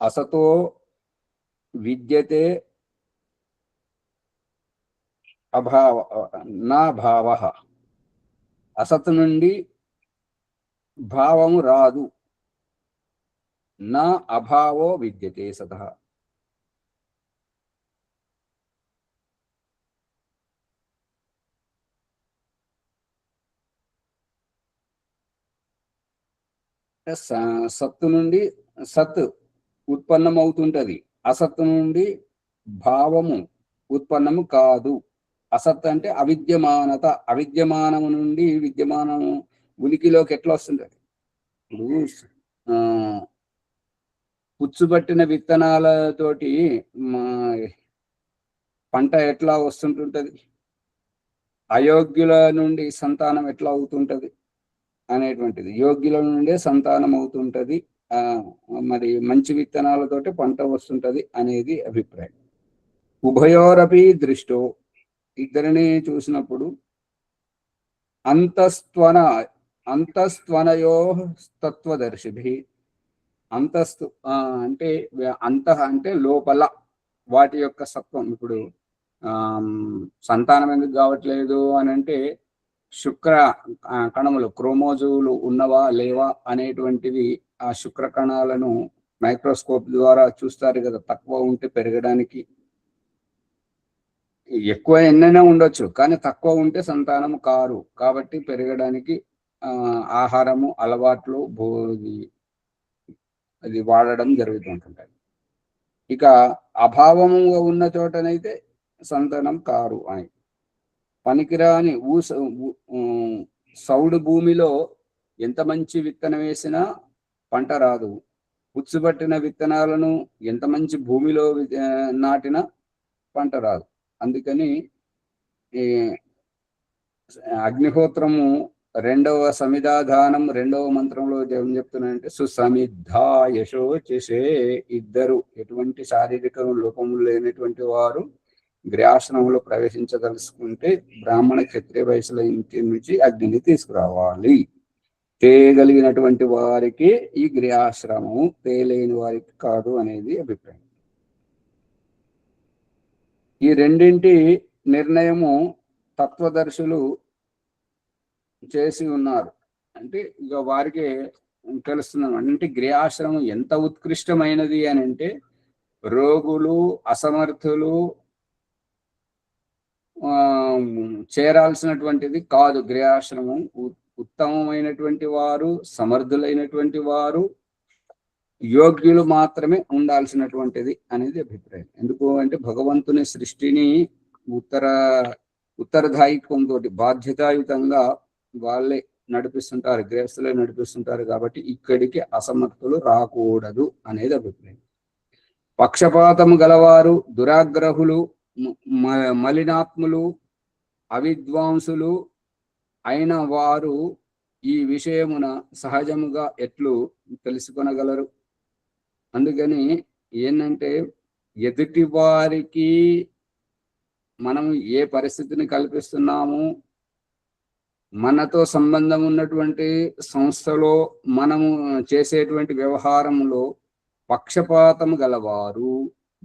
అసతో విద్యతే అభావ నా భావ. అసత్ నుండి భావము రాదు. నా అభావో విద్యతే సతః. సత్తు నుండి సత్ ఉత్పన్నమవుతుంటది, అసత్తు నుండి భావము ఉత్పన్నము కాదు. అసత్ అంటే అవిద్యమానత, అవిద్యమానము నుండి విద్యమానము ఉనికిలోకి ఎట్లా వస్తుంటది? ఇప్పుడు పుచ్చుబట్టిన విత్తనాలతోటి పంట ఎట్లా వస్తుంటుంటది, అయోగ్యుల నుండి సంతానం ఎట్లా అవుతుంటది అనేటువంటిది. యోగ్యుల నుండే సంతానం అవుతుంటది, మరి మంచి విత్తనాలతోటి పంట వస్తుంటది అనేది అభిప్రాయం. ఉభయోరపి దృష్టో, ఇద్దరిని చూసినప్పుడు అంతస్త్వనయో తత్వదర్శిభి. అంతస్తు అంటే అంటే లోపల వాటి యొక్క సత్వం. ఇప్పుడు సంతానం ఎందుకు కావట్లేదు అని అంటే శుక్ర కణములు, క్రోమోజోములు ఉన్నవా లేవా అనేటువంటివి ఆ శుక్ర కణాలను మైక్రోస్కోప్ ద్వారా చూస్తారు కదా. తక్కువ ఉంటే పెరగడానికి, ఎక్కువ ఎన్నైనా ఉండొచ్చు, కానీ తక్కువ ఉంటే సంతానం కారు. కాబట్టి పెరగడానికి ఆహారము, అలవాట్లు, అది వాడడం జరుగుతుంటుంది. ఇక అభావముగా ఉన్న చోటనైతే సంతానం కారు అని. పనికిరాని సౌడు భూమిలో ఎంత మంచి విత్తనం వేసినా పంట రాదు. పుచ్చుబట్టిన విత్తనాలను ఎంత మంచి భూమిలో నాటినా పంట రాదు. అందుకని అగ్నిహోత్రము రెండవ సమిధాధానం, రెండవ మంత్రంలో ఏం చెప్తున్నాయంటే సుసమిద్ధా యశోచిషే. ఇద్దరు ఎటువంటి శారీరక లోపములు లేనటువంటి వారు గృహాశ్రమంలో ప్రవేశించదలుచుకుంటే బ్రాహ్మణ క్షత్రియ వయసుల ఇంటి నుంచి అగ్నిని తీసుకురావాలి. తేయగలిగినటువంటి వారికి ఈ గృహాశ్రమము, తేలేని వారికి కాదు అనేది అభిప్రాయం. ఈ రెండింటి నిర్ణయము తత్వదర్శులు చేసి ఉన్నారు. అంటే ఇక వారికి తెలుస్తున్నాం. అంటే గృహాశ్రమం ఎంత ఉత్కృష్టమైనది అని అంటే రోగులు, అసమర్థులు చేరాల్సినటువంటిది కాదు. గృహాశ్రమం ఉత్తమమైనటువంటి వారు, సమర్థులైనటువంటి వారు, యోగ్యులు మాత్రమే ఉండాల్సినటువంటిది అనేది అభిప్రాయం. ఎందుకు అంటే భగవంతుని సృష్టిని ఉత్తరదాయిత్వంతో బాధ్యతాయుతంగా వాళ్ళే నడిపిస్తుంటారు, గృహస్థులే నడిపిస్తుంటారు. కాబట్టి ఇక్కడికి అసమర్థులు రాకూడదు అనేది అభిప్రాయం. పక్షపాతము గలవారు, దురాగ్రహులు, మలినాత్ములు, అవిద్వాంసులు అయిన వారు ఈ విషయమున సహజముగా ఎట్లు తెలుసుకొనగలరు? అందుకని ఏంటంటే ఎదుటి వారికి మనం ఏ పరిస్థితిని కల్పిస్తున్నాము, మనతో సంబంధం ఉన్నటువంటి సంస్థలో మనము చేసేటువంటి వ్యవహారంలో పక్షపాతము గలవారు,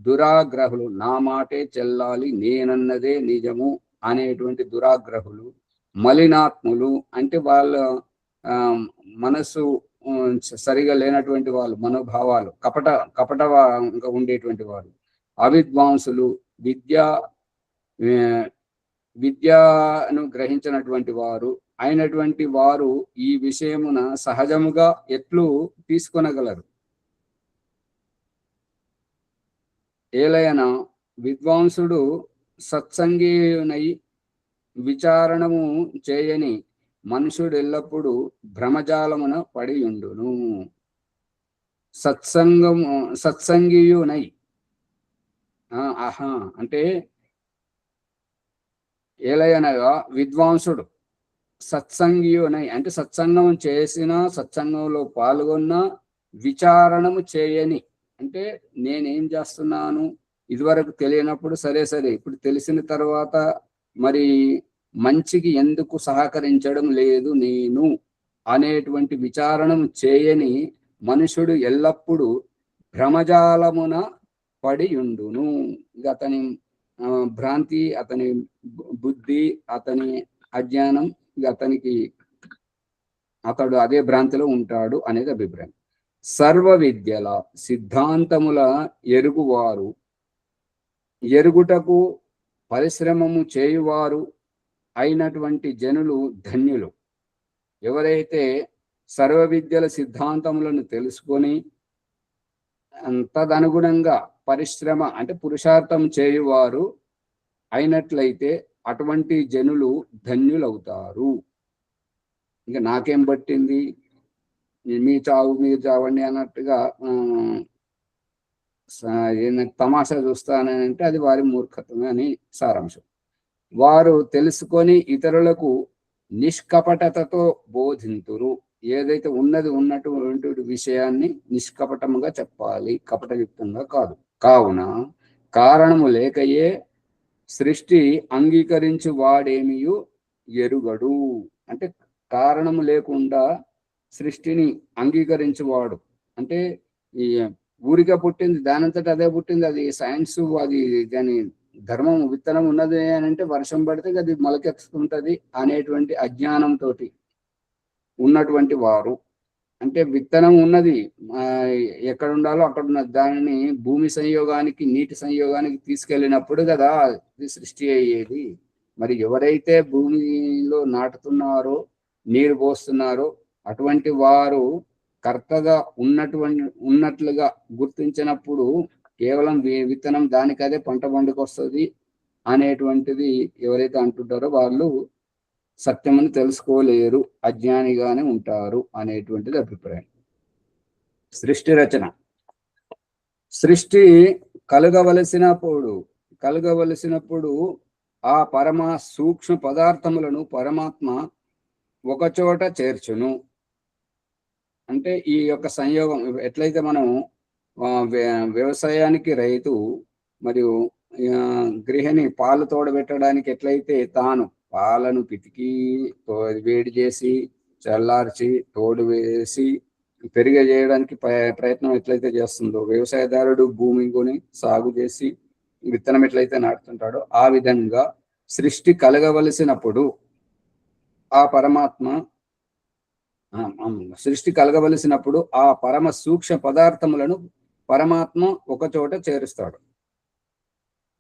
దురాగ్రహులు, నా మాటే చెల్లాలి, నేనన్నదే నిజము అనేటువంటి దురాగ్రహులు, మలినాత్ములు అంటే వాళ్ళ మనసు సరిగా లేనటువంటి వాళ్ళు, మనోభావాలు కపటంగా ఉండేటువంటి వారు, అవిద్వాంసులు, విద్యను గ్రహించినటువంటి వారు అయినటువంటి వారు ఈ విషయమున సహజముగా ఎట్లు తీసుకొనగలరు? ఏలయన విద్వాంసుడు సత్సంగీయునై విచారణము చేయని మనుషుడు ఎల్లప్పుడూ భ్రమజాలమున పడియుండును. సత్సంగీయునై అంటే ఏలయనగా విద్వాంసుడు సత్సంగీయునై అంటే సత్సంగం చేసిన, సత్సంగంలో పాల్గొన్న, విచారణము చేయని అంటే నేనేం చేస్తున్నాను ఇదివరకు తెలియనప్పుడు సరే ఇప్పుడు తెలిసిన తర్వాత మరి మంచికి ఎందుకు సహకరించడం లేదు నేను అనేటువంటి విచారణము చేయని మనుషుడు ఎల్లప్పుడూ భ్రమజాలమున పడి ఉండును. ఇక అతని భ్రాంతి, అతని బుద్ధి, అతని అజ్ఞానం, ఇక అతడు అదే భ్రాంతిలో ఉంటాడు అనేది అభిప్రాయం. సర్వ విద్యల సిద్ధాంతముల ఎరుగువారు, ఎరుగుటకు పరిశ్రమము చేయువారు అయినటువంటి జనులు ధన్యులు. ఎవరైతే సర్వ విద్యల సిద్ధాంతములను తెలుసుకొని తదనుగుణంగా పరిశ్రమ అంటే పురుషార్థం చేయువారు అయినట్లయితే అటువంటి జనులు ధన్యులవుతారు. ఇంకా నాకేం పట్టింది, మీ చావు మీరు చావండి అన్నట్టుగా తమాషా చూస్తానంటే అది వారి మూర్ఖత్వమే అని సారాంశం. వారు తెలుసుకొని ఇతరులకు నిష్కపటతతో బోధింతురు. ఏదైతే ఉన్నటువంటి విషయాన్ని నిష్కపటముగా చెప్పాలి, కపటయుక్తంగా కాదు. కావున కారణము లేకయే సృష్టి అంగీకరించు వాడేమియు ఎరుగడు. అంటే కారణము లేకుండా సృష్టిని అంగీకరించువాడు అంటే ఈ ఊరిగా పుట్టింది, దానంతట అదే పుట్టింది, అది సైన్స్, అది దాని ధర్మం విత్తనం ఉన్నది అని అంటే వర్షం పడితే అది మొలకెత్తుతుంటది అనేటువంటి అజ్ఞానంతో ఉన్నటువంటి వారు. అంటే విత్తనం ఉన్నది, ఎక్కడ ఉండాలో అక్కడ ఉన్నది, దానిని భూమి సంయోగానికి, నీటి సంయోగానికి తీసుకెళ్ళినప్పుడు కదా ఇది సృష్టి అయ్యేది. మరి ఎవరైతే భూమిలో నాటుతున్నారో, నీరు పోస్తున్నారో అటువంటి వారు కర్తగా ఉన్నట్లుగా గుర్తించినప్పుడు కేవలం విత్తనం దానికదే పంట పండుకొస్తుంది అనేటువంటిది ఎవరైతే అంటుంటారో వాళ్ళు సత్యమును తెలుసుకోలేరు, అజ్ఞానిగానే ఉంటారు అనేటువంటిది అభిప్రాయం. సృష్టి రచన. సృష్టి కలుగవలసినప్పుడు ఆ పరమ సూక్ష్మ పదార్థములను పరమాత్మ ఒకచోట చేర్చును. అంటే ఈ యొక్క సంయోగం ఎట్లయితే మనం వ్యవసాయానికి రైతు మరియు గృహిణి పాలు తోడబెట్టడానికి ఎట్లయితే తాను పాలను పితికి వేడి చేసి చల్లార్చి తోడు వేసి పెరిగజేయడానికి ప్రయత్నం ఎట్లయితే చేస్తుందో, వ్యవసాయదారుడు భూమి కొని సాగు చేసి విత్తనం ఎట్లయితే నాటుతుంటాడో ఆ విధంగా సృష్టి కలగవలసినప్పుడు ఆ పరమ సూక్ష్మ పదార్థములను పరమాత్మ ఒకచోట చేరుస్తాడు.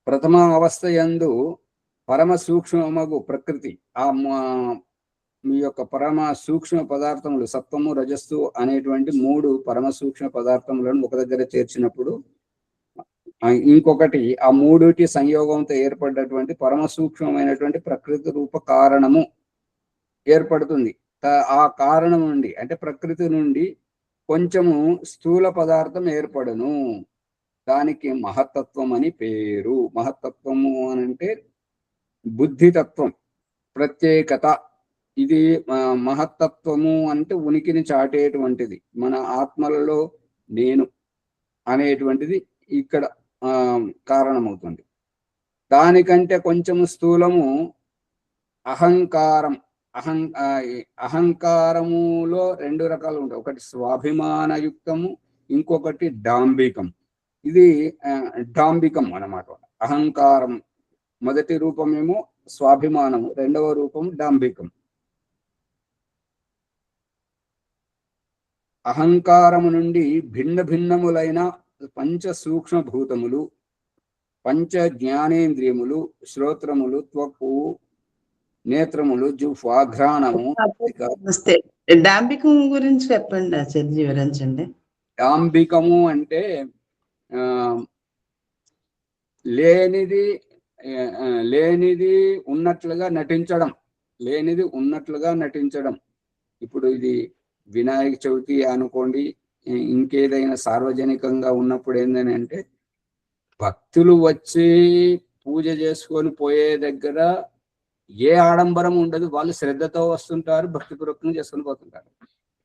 ప్రథమ అవస్థ యందు పరమ సూక్ష్మమగు ప్రకృతి, మీ యొక్క పరమ సూక్ష్మ పదార్థములు సత్వము, రజస్సు అనేటువంటి 3 పరమ సూక్ష్మ పదార్థములను ఒక దగ్గర చేర్చినప్పుడు ఇంకొకటి ఆ 3 సంయోగంతో ఏర్పడినటువంటి పరమ సూక్ష్మమైనటువంటి ప్రకృతి రూప కారణము ఏర్పడుతుంది. ఆ కారణం నుండి అంటే ప్రకృతి నుండి కొంచెము స్థూల పదార్థం ఏర్పడను. దానికి మహత్తత్వం అని పేరు. మహత్తత్వము అని అంటే బుద్ధితత్వం, ప్రత్యేకత. ఇది మహత్తత్వము అంటే ఉనికిని చాటేటువంటిది. మన ఆత్మలలో నేను అనేటువంటిది ఇక్కడ కారణమవుతుంది. దానికంటే కొంచెము స్థూలము అహంకారం. అహంకారములో రెండు రకాలు ఉంటాయి. ఒకటి స్వాభిమానయుక్తము, ఇంకొకటి డాంబికం. ఇది డాంబికం అన్నమాట. అహంకారం మొదటి రూపమేమో స్వాభిమానము, రెండవ రూపం డాంబికం. అహంకారము నుండి భిన్న భిన్నములైన పంచ సూక్ష్మ భూతములు, పంచ జ్ఞానేంద్రియములు, శ్రోత్రములు, త్వక్కు, నేత్రములు, జుఫాఘ్రాణము. నమస్తే. డాంబికం గురించి చెప్పండి ఆచార్య, వివరించండి. డాంబికము అంటే లేనిది ఉన్నట్లుగా నటించడం, లేనిది ఉన్నట్లుగా నటించడం. ఇప్పుడు ఇది వినాయక చవితి అనుకోండి, ఇంకేదైనా సార్వజనికంగా ఉన్నప్పుడు ఏందని అంటే భక్తులు వచ్చి పూజ చేసుకొని పోయే దగ్గర ఏ ఆడంబరం ఉండదు. వాళ్ళు శ్రద్ధతో వస్తుంటారు, భక్తిపూర్వకంగా చేసుకొని పోతుంటారు.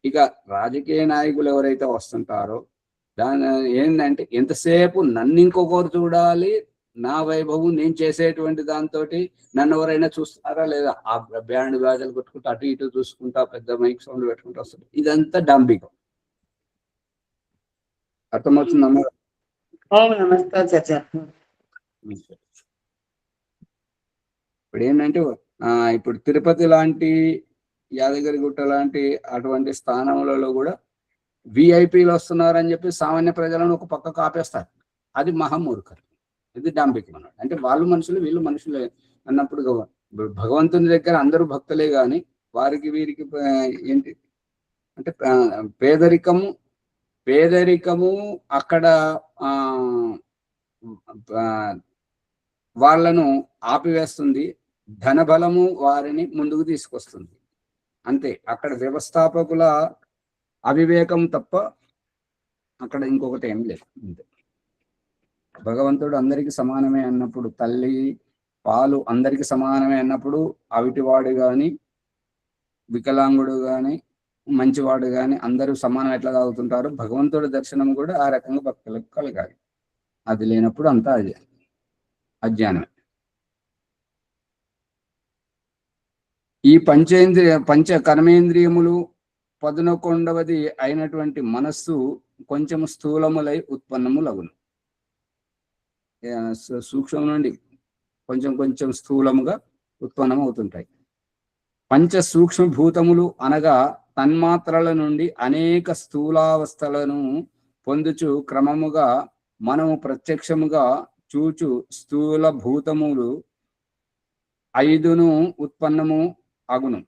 ఇక రాజకీయ నాయకులు ఎవరైతే వస్తుంటారో దాని ఏంటంటే ఎంతసేపు నన్ను ఇంకొకరు చూడాలి, నా వైభవం నేను చేసేటువంటి దాంతో నన్ను ఎవరైనా చూస్తున్నారా లేదా, ఆ బ్యాండ్ బాజలు కొట్టుకుంటూ అటు ఇటు చూసుకుంటా పెద్ద మైక్ సౌండ్ పెట్టుకుంటూ వస్తుంది. ఇదంతా డాంబికం. అర్థమవుతుందమ్మా? నమస్తే ఆచార్య. ఇప్పుడు ఏంటంటే ఇప్పుడు తిరుపతి లాంటి, యాదగిరిగుట్ట లాంటి అటువంటి స్థానములలో కూడా విఐపీలు వస్తున్నారని చెప్పి సామాన్య ప్రజలను ఒక పక్కకు ఆపేస్తారు. అది మహామూర్ఖం, ఇది డాంబికం అన్నాడు. అంటే వాళ్ళు మనుషులు, వీళ్ళు మనుషులే అన్నప్పుడు భగవంతుని దగ్గర అందరూ భక్తులే కానీ వారికి వీరికి ఏంటి అంటే పేదరికము అక్కడ వాళ్ళను ఆపివేస్తుంది, ధనబలము వారిని ముందుకు తీసుకొస్తుంది. అంతే. అక్కడ వ్యవస్థాపకుల అవివేకం తప్ప అక్కడ ఇంకొకటి ఏం లేదు. అంతే. భగవంతుడు అందరికీ సమానమే అన్నప్పుడు, తల్లి పాలు అందరికీ సమానమే అన్నప్పుడు అవిటివాడు కానీ వికలాంగుడు కానీ మంచివాడు కానీ అందరూ సమానం ఎట్లా తాగుతుంటారు. భగవంతుడి దర్శనం కూడా ఆ రకంగా భక్తులకు కలగాలి. అది లేనప్పుడు అంతా అది అజ్ఞానం. ఈ పంచ కర్మేంద్రియములు 11వది అయినటువంటి మనస్సు కొంచెము స్థూలములై ఉత్పన్నములగును. సూక్ష్మం నుండి కొంచెం స్థూలముగా ఉత్పన్నం అవుతుంటాయి. పంచ సూక్ష్మ భూతములు అనగా తన్మాత్రల నుండి అనేక స్థూలావస్థలను పొందుచు క్రమముగా మనము ప్రత్యక్షముగా చూచు స్థూల భూతములు 5ను ఉత్పన్నము అగును.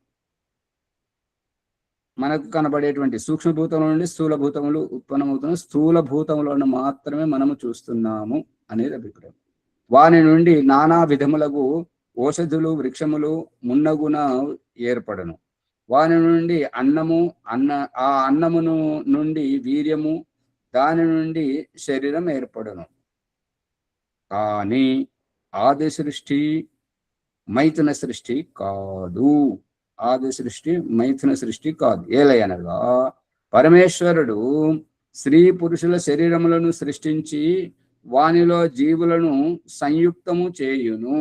మనకు కనబడేటువంటి సూక్ష్మభూతముల నుండి స్థూల భూతములు ఉత్పన్నమవుతున్న స్థూల భూతములను మాత్రమే మనము చూస్తున్నాము అనేది అభిప్రాయం. వాని నుండి నానా విధములకు ఓషధులు, వృక్షములు మున్నగున ఏర్పడను. వాని నుండి ఆ అన్నమును నుండి వీర్యము, దాని నుండి శరీరం ఏర్పడను. కానీ ఆది సృష్టి మైథున సృష్టి కాదు. ఆది సృష్టి మైథున సృష్టి కాదు. ఏలయనగా పరమేశ్వరుడు స్త్రీ పురుషుల శరీరములను సృష్టించి వానిలో జీవులను సంయుక్తము చేయును.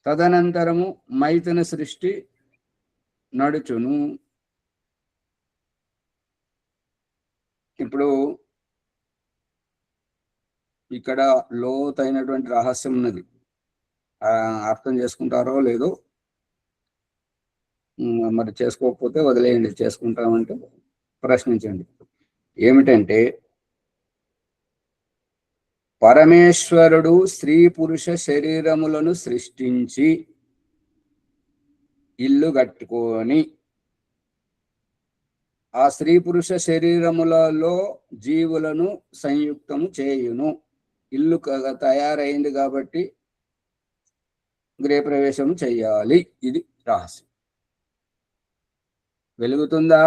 తదనంతరము మైథున సృష్టి నడుచును. ఇప్పుడు ఇక్కడ లోతైనటువంటి రహస్యం ఉన్నది. అర్థం చేసుకుంటారో లేదో, మరి చేసుకోకపోతే వదిలేయండి, చేసుకుంటామంటే ప్రశ్నించండి. ఏమిటంటే పరమేశ్వరుడు స్త్రీ పురుష శరీరములను సృష్టించి ఇల్లు కట్టుకొని ఆ స్త్రీ పురుష శరీరములలో జీవులను సంయుక్తము చేయును. ఇల్లు తయారైంది కాబట్టి గృహప్రవేశం చెయ్యాలి. ఇది రహస్యం. వెలుగుతుందా?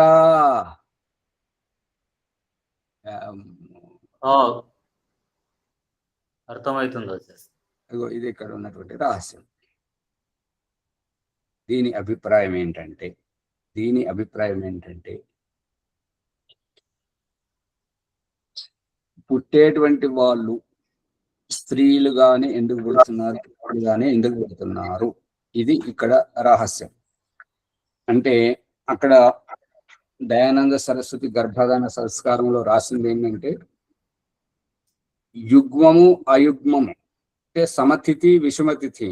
అర్థమవుతుందో? ఇది ఇక్కడ ఉన్నటువంటి రహస్యం. దీని అభిప్రాయం ఏంటంటే పుట్టేటువంటి వాళ్ళు స్త్రీలు గాని ఎందుకు పుడుతున్నారు, పురుషులు గాని ఎందుకు పుడుతున్నారు? ఇది ఇక్కడ రహస్యం. అంటే అక్కడ దయానంద సరస్వతి గర్భధాన సంస్కారంలో రాసింది ఏంటంటే యుగ్మము అయుగ్మము అంటే సమతిథి విషమతిథి.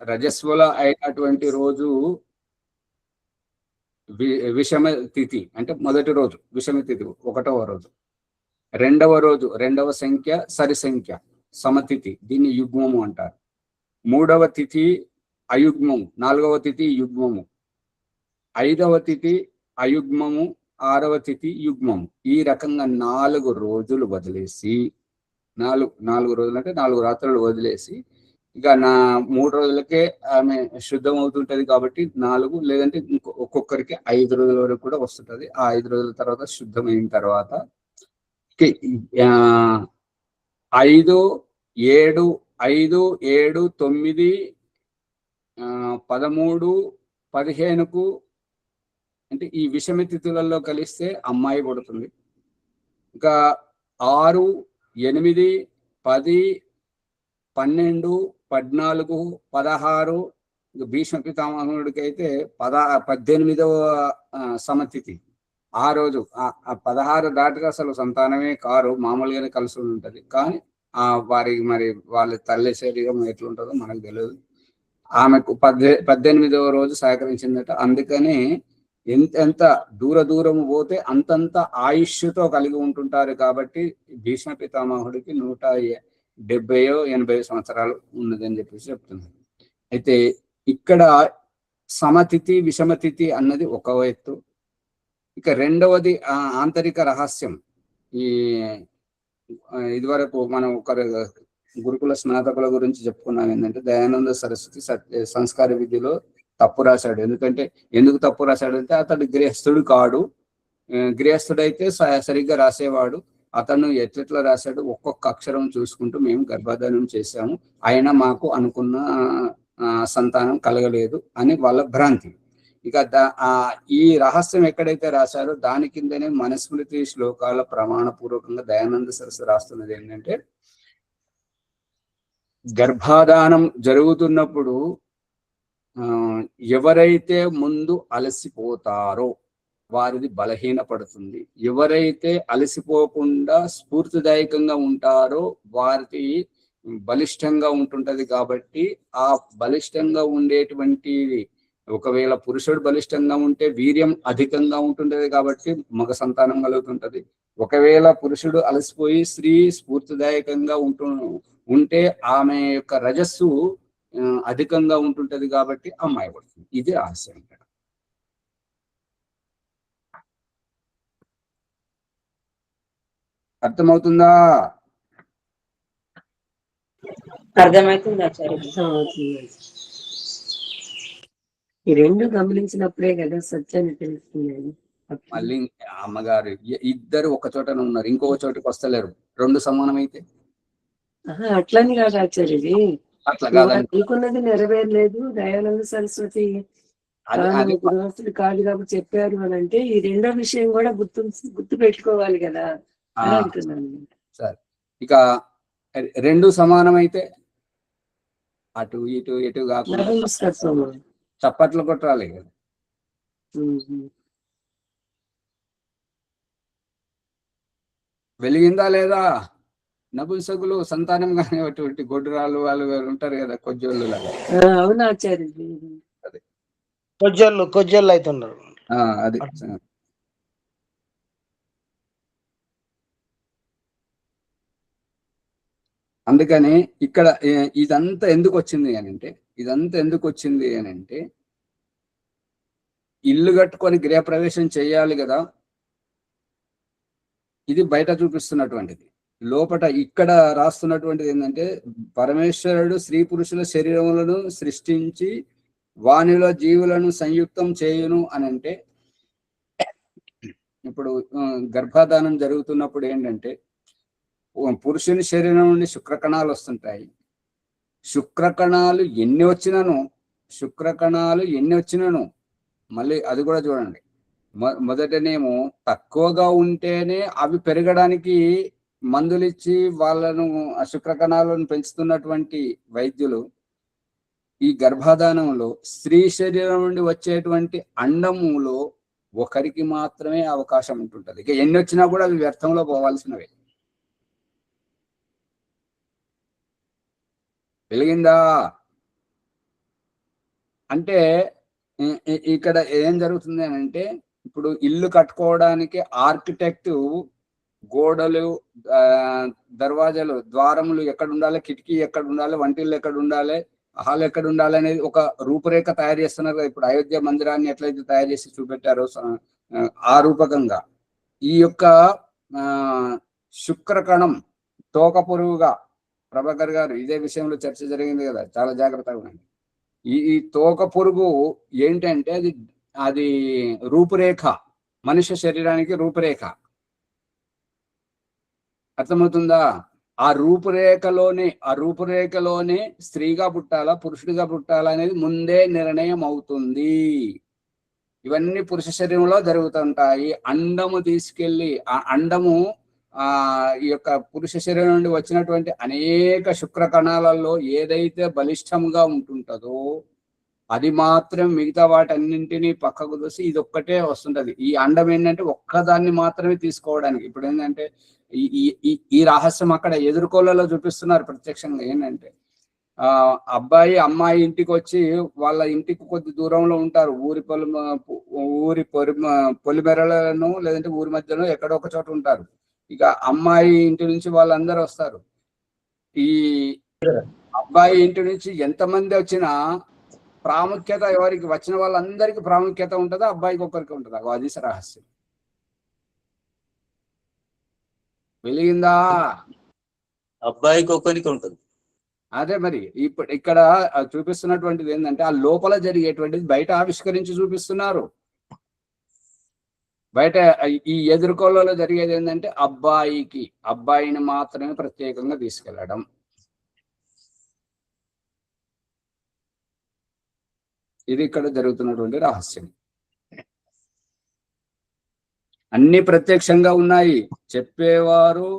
రజస్వల అయినటువంటి రోజు విషమ తిథి అంటే మొదటి రోజు విషమ తిథి 1వ రోజు, 2వ రోజు 2వ సంఖ్య సరి సంఖ్య సమతిథి, దీన్ని యుగ్మము అంటారు. 3వ తిథి అయుగ్మము, 4వ తిథి యుగ్మము, 5వ తిథి అయుగ్మము, 6వ తిథి యుగ్మము. ఈ రకంగా 4 రోజులు వదిలేసి 4 రోజులు అంటే 4 రాత్రులు వదిలేసి ఇక 3 రోజులకే ఆమె శుద్ధం అవుతుంటది కాబట్టి 4 లేదంటే ఒక్కొక్కరికి 5 రోజుల వరకు కూడా వస్తుంటది. ఆ 5 రోజుల తర్వాత శుద్ధమైన తర్వాత 5, 7, 5, 7, 9, 13, 15కు అంటే ఈ విషమ తిథులలో కలిస్తే అమ్మాయి పుడుతుంది. ఇంకా 6, 8, 10, 12, 14, 16 భీష్మ పితామహుడికి అయితే 18వ సమతిథి. ఆ రోజు 16 దాటిగా అసలు సంతానమే కారు, మామూలుగానే కలిసి ఉంటది. కానీ వారికి మరి వాళ్ళ తల్లి శరీరం ఎట్లుంటుందో మనకు తెలియదు. ఆమెకు 18వ రోజు సహకరించిందట. అందుకని ఎంత దూరము పోతే అంతంత ఆయుష్తో కలిగి ఉంటుంటారు. కాబట్టి భీష్మ పితామహుడికి 170, 80 సంవత్సరాలు ఉన్నదని చెప్పేసి చెప్తున్నారు. అయితే ఇక్కడ సమతిథి విషమతిథి అన్నది ఒక ఎత్తు. ఇక రెండవది ఆంతరిక రహస్యం. ఇదివరకు మనం ఒకరు గురుకుల స్నాతకుల గురించి చెప్పుకున్నాం. ఏంటంటే దయానంద సరస్వతి సంస్కార విద్యలో తప్పు రాశాడు. ఎందుకు తప్పు రాశాడంటే అతడు గృహస్థుడు కాడు. గృహస్థుడైతే సరిగ్గా రాసేవాడు. అతను ఎట్లా రాశాడు, ఒక్కొక్క అక్షరం చూసుకుంటూ మేము గర్భధానం చేశాము, అయినా మాకు అనుకున్న సంతానం కలగలేదు అని వాళ్ళ భ్రాంతి. ఇక ఈ రహస్యం ఎక్కడైతే రాశారో దాని కిందనే మనుస్మృతి శ్లోకాల ప్రమాణపూర్వకంగా దయానంద సరస్వతి రాస్తున్నది ఏంటంటే గర్భాధానం జరుగుతున్నప్పుడు ఎవరైతే ముందు అలసిపోతారో వారిది బలహీనపడుతుంది. ఎవరైతే అలసిపోకుండా స్ఫూర్తిదాయకంగా ఉంటారో వారిది బలిష్టంగా ఉంటుంటది. కాబట్టి ఆ బలిష్టంగా ఉండేటువంటి ఒకవేళ పురుషుడు బలిష్టంగా ఉంటే వీర్యం అధికంగా ఉంటుంటది కాబట్టి మగ సంతానం కలుగుతుంటది. ఒకవేళ పురుషుడు అలసిపోయి స్త్రీ స్ఫూర్తిదాయకంగా ఉంటే ఆమె యొక్క రజస్సు అధికంగా ఉంటుంటది కాబట్టి అమ్మాయి పడుతుంది. ఇది రహస్యం. అర్థమవుతుందా? అర్థమవుతుంది ఆచార్య. ఈ రెండు గమనించినప్పుడే కదా సత్యాన్ని తెలుస్తుంది. మళ్ళీ అమ్మగారు ఇద్దరు ఒక చోటనే ఉన్నారు, ఇంకొక చోటకి వస్తలేరు. రెండు సమానమైతే అట్లని కాదు ఆచార్యది, అట్లా కాదండి. అనుకున్నది నెరవేరలేదు. దయానంద సరస్వతి గృహస్థుడు కాదు కాబట్టి చెప్పారు అని అంటే ఈ రెండో విషయం కూడా గుర్తు పెట్టుకోవాలి కదా అని అంటున్నాను. సరే, ఇక రెండు సమానమైతే అటు ఇటు ఎటు కాకుండా చప్పట్లు కొట్టాలి కదా. వెలిగిందా లేదా? నపుంసకులు సంతానం కానిటువంటి గొడ్డురాళ్ళు వాళ్ళు ఉంటారు కదా, కొజ్జోళ్ళు. అవునా ఆచార్య? కొజ్జోళ్ళు అవుతున్నారు. అది అందుకని ఇక్కడ ఇదంతా ఎందుకు వచ్చింది అని అంటే ఇల్లు కట్టుకొని గృహప్రవేశం చేయాలి కదా. ఇది బయట చూపిస్తున్నటువంటిది. లోపట ఇక్కడ రాస్తున్నటువంటిది ఏంటంటే పరమేశ్వరుడు స్త్రీ పురుషుల శరీరములను సృష్టించి వానిలో జీవులను సంయుక్తం చేయును అని అంటే, ఇప్పుడు గర్భధానం జరుగుతున్నప్పుడు ఏంటంటే పురుషుని శరీరం నుండి శుక్రకణాలు వస్తుంటాయి. శుక్రకణాలు ఎన్ని వచ్చినను మళ్ళీ అది కూడా చూడండి. మొదటనేమో తక్కువగా ఉంటేనే అవి పెరగడానికి మందులు ఇచ్చి వాళ్ళను ఆ శుక్రకణాలను పెంచుతున్నటువంటి వైద్యులు ఈ గర్భాధానంలో స్త్రీ శరీరం నుండి వచ్చేటువంటి అండములో ఒకరికి మాత్రమే అవకాశం ఉంటుంటది. ఇక ఎన్ని వచ్చినా కూడా అవి వ్యర్థంలో పోవాల్సినవే. వెలిగిందా? అంటే ఇక్కడ ఏం జరుగుతుంది అని అంటే, ఇప్పుడు ఇల్లు కట్టుకోవడానికి ఆర్కిటెక్ట్ గోడలు, దర్వాజాలు, ద్వారములు ఎక్కడ ఉండాలి, కిటికీ ఎక్కడ ఉండాలి, వంటిల్లు ఎక్కడ ఉండాలి, హాల్ ఎక్కడ ఉండాలి అనేది ఒక రూపురేఖ తయారు చేస్తున్నారు. ఇప్పుడు అయోధ్య మందిరాన్ని ఎట్లయితే తయారు చేసి చూపెట్టారో ఆ రూపకంగా ఈ యొక్క శుక్రకణం తోక పురుగుగా ప్రభాకర్ గారు ఇదే విషయంలో చర్చ జరిగింది కదా, చాలా జాగ్రత్తగా ఉండండి. ఈ తోక పురుగు ఏంటంటే అది రూపురేఖ, మనుష్య శరీరానికి రూపురేఖ. అర్థమవుతుందా? ఆ రూపురేఖలోనే స్త్రీగా పుట్టాలా పురుషుడిగా పుట్టాలా అనేది ముందే నిర్ణయం అవుతుంది. ఇవన్నీ పురుష శరీరంలో జరుగుతుంటాయి. అండము తీసుకెళ్లి ఆ అండము ఈ యొక్క పురుష శరీరం నుండి వచ్చినటువంటి అనేక శుక్ర కణాలలో ఏదైతే బలిష్టంగా ఉంటుంటదో అది మాత్రం మిగతా వాటన్నింటినీ పక్కకు దోసి ఇది ఒక్కటే వస్తుంటది. ఈ అండం ఏంటంటే ఒక్కదాన్ని మాత్రమే తీసుకోవడానికి. ఇప్పుడు ఏంటంటే ఈ రహస్యం అక్కడ ఎదుర్కోలలో చూపిస్తున్నారు ప్రత్యక్షంగా. ఏంటంటే అబ్బాయి అమ్మాయి ఇంటికి వచ్చి వాళ్ళ ఇంటికి కొద్ది దూరంలో ఉంటారు. ఊరి పొలిమెరలను లేదంటే ఊరి మధ్యలో ఎక్కడో ఒక చోట ఉంటారు. ఇక అమ్మాయి ఇంటి నుంచి వాళ్ళందరూ వస్తారు. ఈ అబ్బాయి ఇంటి నుంచి ఎంతమంది వచ్చినా ప్రాముఖ్యత ఎవరికి వచ్చిన వాళ్ళందరికీ ప్రాముఖ్యత ఉంటుందా, అబ్బాయికి ఒక్కరికి ఉంటుందా? అది రహస్యం. వెలిగిందా? అబ్బాయికి ఒక్కరికి ఉంటుంది. అదే మరి ఇప్పుడు ఇక్కడ చూపిస్తున్నటువంటిది ఏంటంటే ఆ లోపల జరిగేటువంటిది బయట ఆవిష్కరించి చూపిస్తున్నారు. బయట ఈ ఎదుర్కోలలో జరిగేది ఏంటంటే అబ్బాయిని మాత్రమే ప్రత్యేకంగా తీసుకెళ్లడం. ఇది ఇక్కడ జరుగుతున్నటువంటి రహస్యం. అన్ని ప్రత్యక్షంగా ఉన్నాయి. చెప్పేవారు,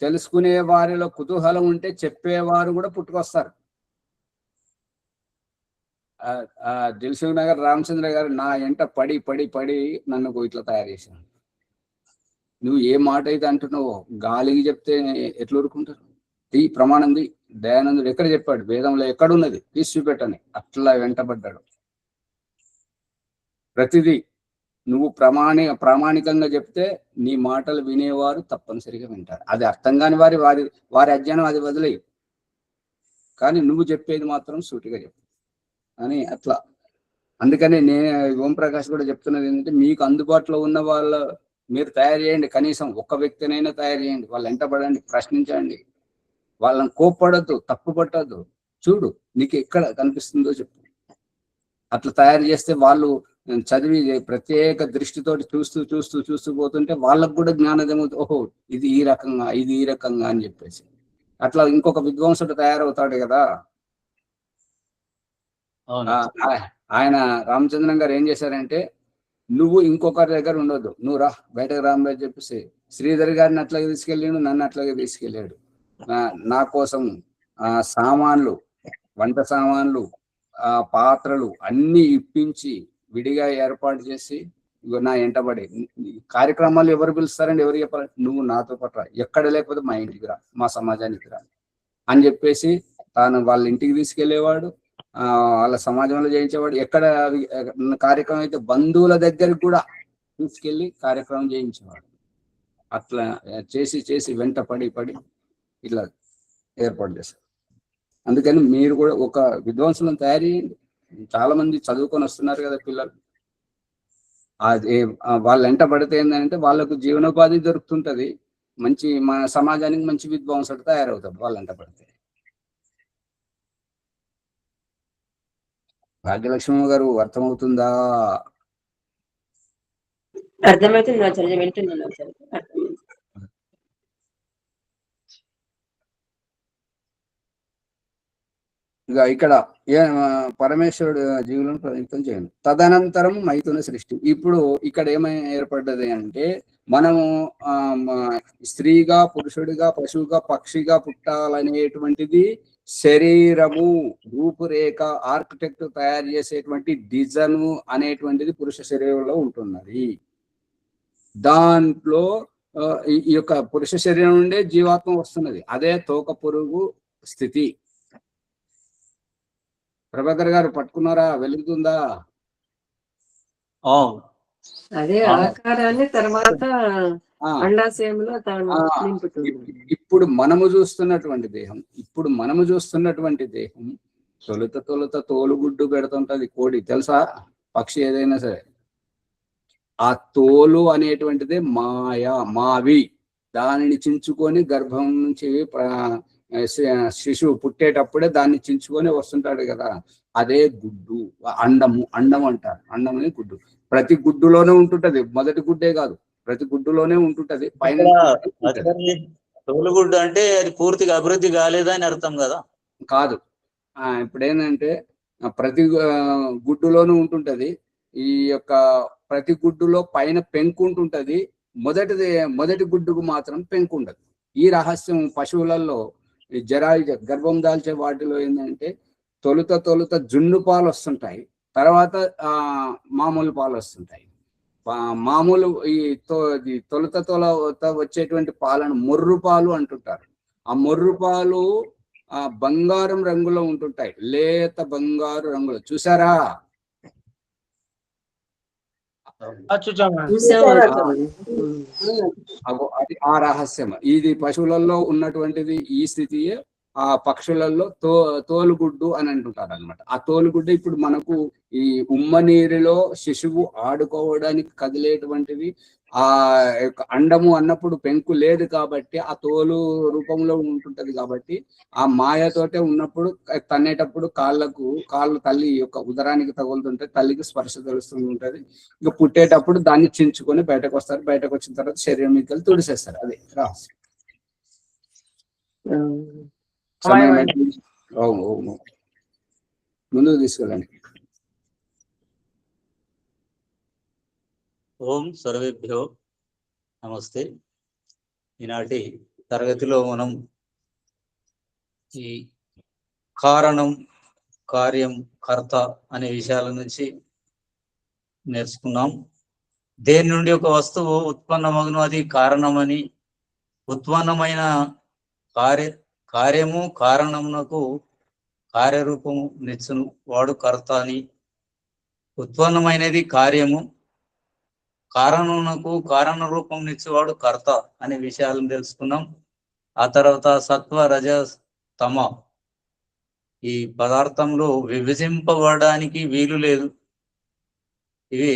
తెలుసుకునే వారిలో కుతూహలం ఉంటే చెప్పేవారు కూడా పుట్టుకొస్తారు. దిల్సుఖ్ నగర్ రామచంద్ర గారు నా ఎంట పడి పడి పడి నన్ను ఇట్లా తయారు చేశాను. నువ్వు ఏ మాట అయితే అంటున్నావో గాలికి చెప్తే ఎట్లా ఊరుకుంటారు? ఈ ప్రమాణం దయానందుడు ఎక్కడ చెప్పాడు? వేదంలో ఎక్కడున్నది తీసి చూపెట్టని. అట్లా వెంటబడ్డాడు. ప్రతిదీ నువ్వు ప్రామాణికంగా చెప్తే నీ మాటలు వినేవారు తప్పనిసరిగా వింటారు. అది అర్థం కాని వారి అజ్ఞానం అది వదిలేయి, కానీ నువ్వు చెప్పేది మాత్రం సూటిగా చెప్పు అని అట్లా. అందుకని ఓంప్రకాష్ కూడా చెప్తున్నది ఏంటంటే, మీకు అందుబాటులో ఉన్న మీరు తయారు చేయండి. కనీసం ఒక్క వ్యక్తినైనా తయారు చేయండి. వాళ్ళు వెంటబడండి, ప్రశ్నించండి, వాళ్ళని కోప్పడద్దు, తప్పు పట్టద్దు. చూడు నీకు ఎక్కడ కనిపిస్తుందో చెప్పు. అట్లా తయారు చేస్తే వాళ్ళు చదివి ప్రత్యేక దృష్టితోటి చూస్తూ పోతుంటే వాళ్ళకు కూడా జ్ఞానోదయం. ఓహో ఇది ఈ రకంగా అని చెప్పేసి అట్లా ఇంకొక విద్వాంసుడు తయారవుతాడు కదా. ఆయన రామచంద్రన్ గారు ఏం చేశారంటే, నువ్వు ఇంకొకరి దగ్గర ఉండొద్దు, నువ్వు రా బయటకు రామని చెప్పేసి శ్రీధర్ గారిని అట్లాగే తీసుకెళ్ళాడు, నన్ను అట్లాగే తీసుకెళ్ళాడు. నా కోసం సామాన్లు, వంట సామాన్లు, పాత్రలు అన్ని ఇప్పించి విడిగా ఏర్పాటు చేసి నా ఎంటబడి కార్యక్రమాలు ఎవరు పిలుస్తారండి, ఎవరు చెప్పాలి? నువ్వు నాతో పాటు ఎక్కడ లేకపోతే మా ఇంటికి రా, మా సమాజానికి రా అని చెప్పేసి తాను వాళ్ళ ఇంటికి తీసుకెళ్లేవాడు. వాళ్ళ సమాజంలో చేయించేవాడు. ఎక్కడ కార్యక్రమం అయితే బంధువుల దగ్గరికి కూడా తీసుకెళ్లి కార్యక్రమం చేయించేవాడు. అట్లా చేసి వెంట పడి ఇట్లా ఏర్పాటు చేశారు. అందుకని మీరు కూడా ఒక విద్వాంసులను తయారు చేయండి. చాలా మంది చదువుకొని వస్తున్నారు కదా పిల్లలు. అది వాళ్ళు వెంట పడితే ఏంటంటే వాళ్ళకు జీవనోపాధి దొరుకుతుంటది. మన సమాజానికి మంచి విద్వాంసుడు తయారవుతాడు వాళ్ళు వెంట పడితే. భాగ్యలక్ష్మి గారు అర్థమవుతుందా? అర్థమవుతుంది ఆచార్య, వింటున్నాను ఆచార్య. ఇక ఇక్కడ పరమేశ్వరుడు జీవులను ప్రయుక్తం చేయండి. తదనంతరం మైథున సృష్టి. ఇప్పుడు ఇక్కడ ఏమై ఏర్పడ్డది అంటే, మనము స్త్రీగా, పురుషుడిగా, పశువుగా, పక్షిగా పుట్టాలనేటువంటిది శరీరము రూపురేఖ ఆర్కిటెక్ట్ తయారు చేసేటువంటి డిజైన్ అనేటువంటిది పురుష శరీరంలో ఉంటున్నది. దాంట్లో ఈ యొక్క పురుష శరీరం నుండే జీవాత్మ వస్తున్నది. అదే తోక పురుగు స్థితి. ప్రభాకర్ గారు పట్టుకున్నారా? వెలుగుతుందా? అదే ఆకారాన్ని తర్వాత అండాశయంలో తాను నింపుతుంది. ఇప్పుడు మనము చూస్తున్నటువంటి దేహం తొలుత తోలుగుడ్డు పెడుతుంటది కోడి, తెలుసా? పక్షి ఏదైనా సరే. ఆ తోలు అనేటువంటిదే మావి. దానిని చించుకొని గర్భం నుంచి శిశువు పుట్టేటప్పుడే దాన్ని చించుకొని వస్తుంటాడు కదా, అదే గుడ్డు. అండం అంటారు. అండం అనేది గుడ్డు. ప్రతి గుడ్డులోనే ఉంటుంటది. మొదటి గుడ్డే కాదు, ప్రతి గుడ్డులోనే ఉంటుంటది. పైన తోలుగుడ్డు అంటే అది పూర్తిగా అభివృద్ధి కాలేదని అర్థం కదా? కాదు. ఇప్పుడు ఏంటంటే ప్రతి గుడ్డులోనూ ఉంటుంటది. ఈ యొక్క ప్రతి గుడ్డులో పైన పెంకు ఉంటుంటది. మొదటి గుడ్డుకు మాత్రం పెంకు ఉండదు. ఈ రహస్యం పశువులలో గర్భం దాల్చే వాటిలో ఏంటంటే తొలుత జున్ను పాలు వస్తుంటాయి, తర్వాత మామూలు పాలు వస్తుంటాయి. మామూలు ఈ తొలుత వచ్చేటువంటి పాలను మొర్రు పాలు అంటుంటారు. ఆ మొర్రు పాలు బంగారం రంగులో ఉంటుంటాయి, లేత బంగారు రంగులో. చూసారా? అది ఆ రహస్యం. ఇది పశువులలో ఉన్నటువంటిది ఈ స్థితియే ఆ పక్షులలో తోలుగుడ్డు అని అంటుంటారు అనమాట. ఆ తోలుగుడ్డు ఇప్పుడు మనకు ఈ ఉమ్మ నీరులో శిశువు ఆడుకోవడానికి కదిలేటువంటిది. ఆ యొక్క అండము అన్నప్పుడు పెంకు లేదు కాబట్టి ఆ తోలు రూపంలో ఉంటుంటది. కాబట్టి ఆ మాయతోటే ఉన్నప్పుడు తన్నేటప్పుడు కాళ్ళు తల్లి యొక్క ఉదరానికి తగులుతుంటే తల్లికి స్పర్శ తెలుస్తూ ఉంటది. ఇంకా పుట్టేటప్పుడు దాన్ని చించుకొని బయటకు వస్తారు. బయటకు వచ్చిన తర్వాత శరీరం మీద తుడిసేస్తారు. అదే రహస్యం. ముందుకు తీసుకెళ్ళండి. ఓం సర్వేభ్యో నమస్తే. ఈనాటి తరగతిలో మనం ఈ కారణం, కార్యం, కర్త అనే విషయాల నుంచి నేర్చుకున్నాం. దేని నుండి ఒక వస్తువు ఉత్పన్నమగును అది కారణమని, ఉత్పన్నమైన కార్యము కారణమునకు కార్యరూపము నిచ్చును వాడు కర్త అని, ఉత్పన్నమైనది కార్యము కారణమునకు కారణ రూపం నిచ్చేవాడు కర్త అనే విషయాలను తెలుసుకున్నాం. ఆ తర్వాత సత్వ, రజ, తమ ఈ పదార్థంలో విభజింపబడడానికి వీలు లేదు. ఇవి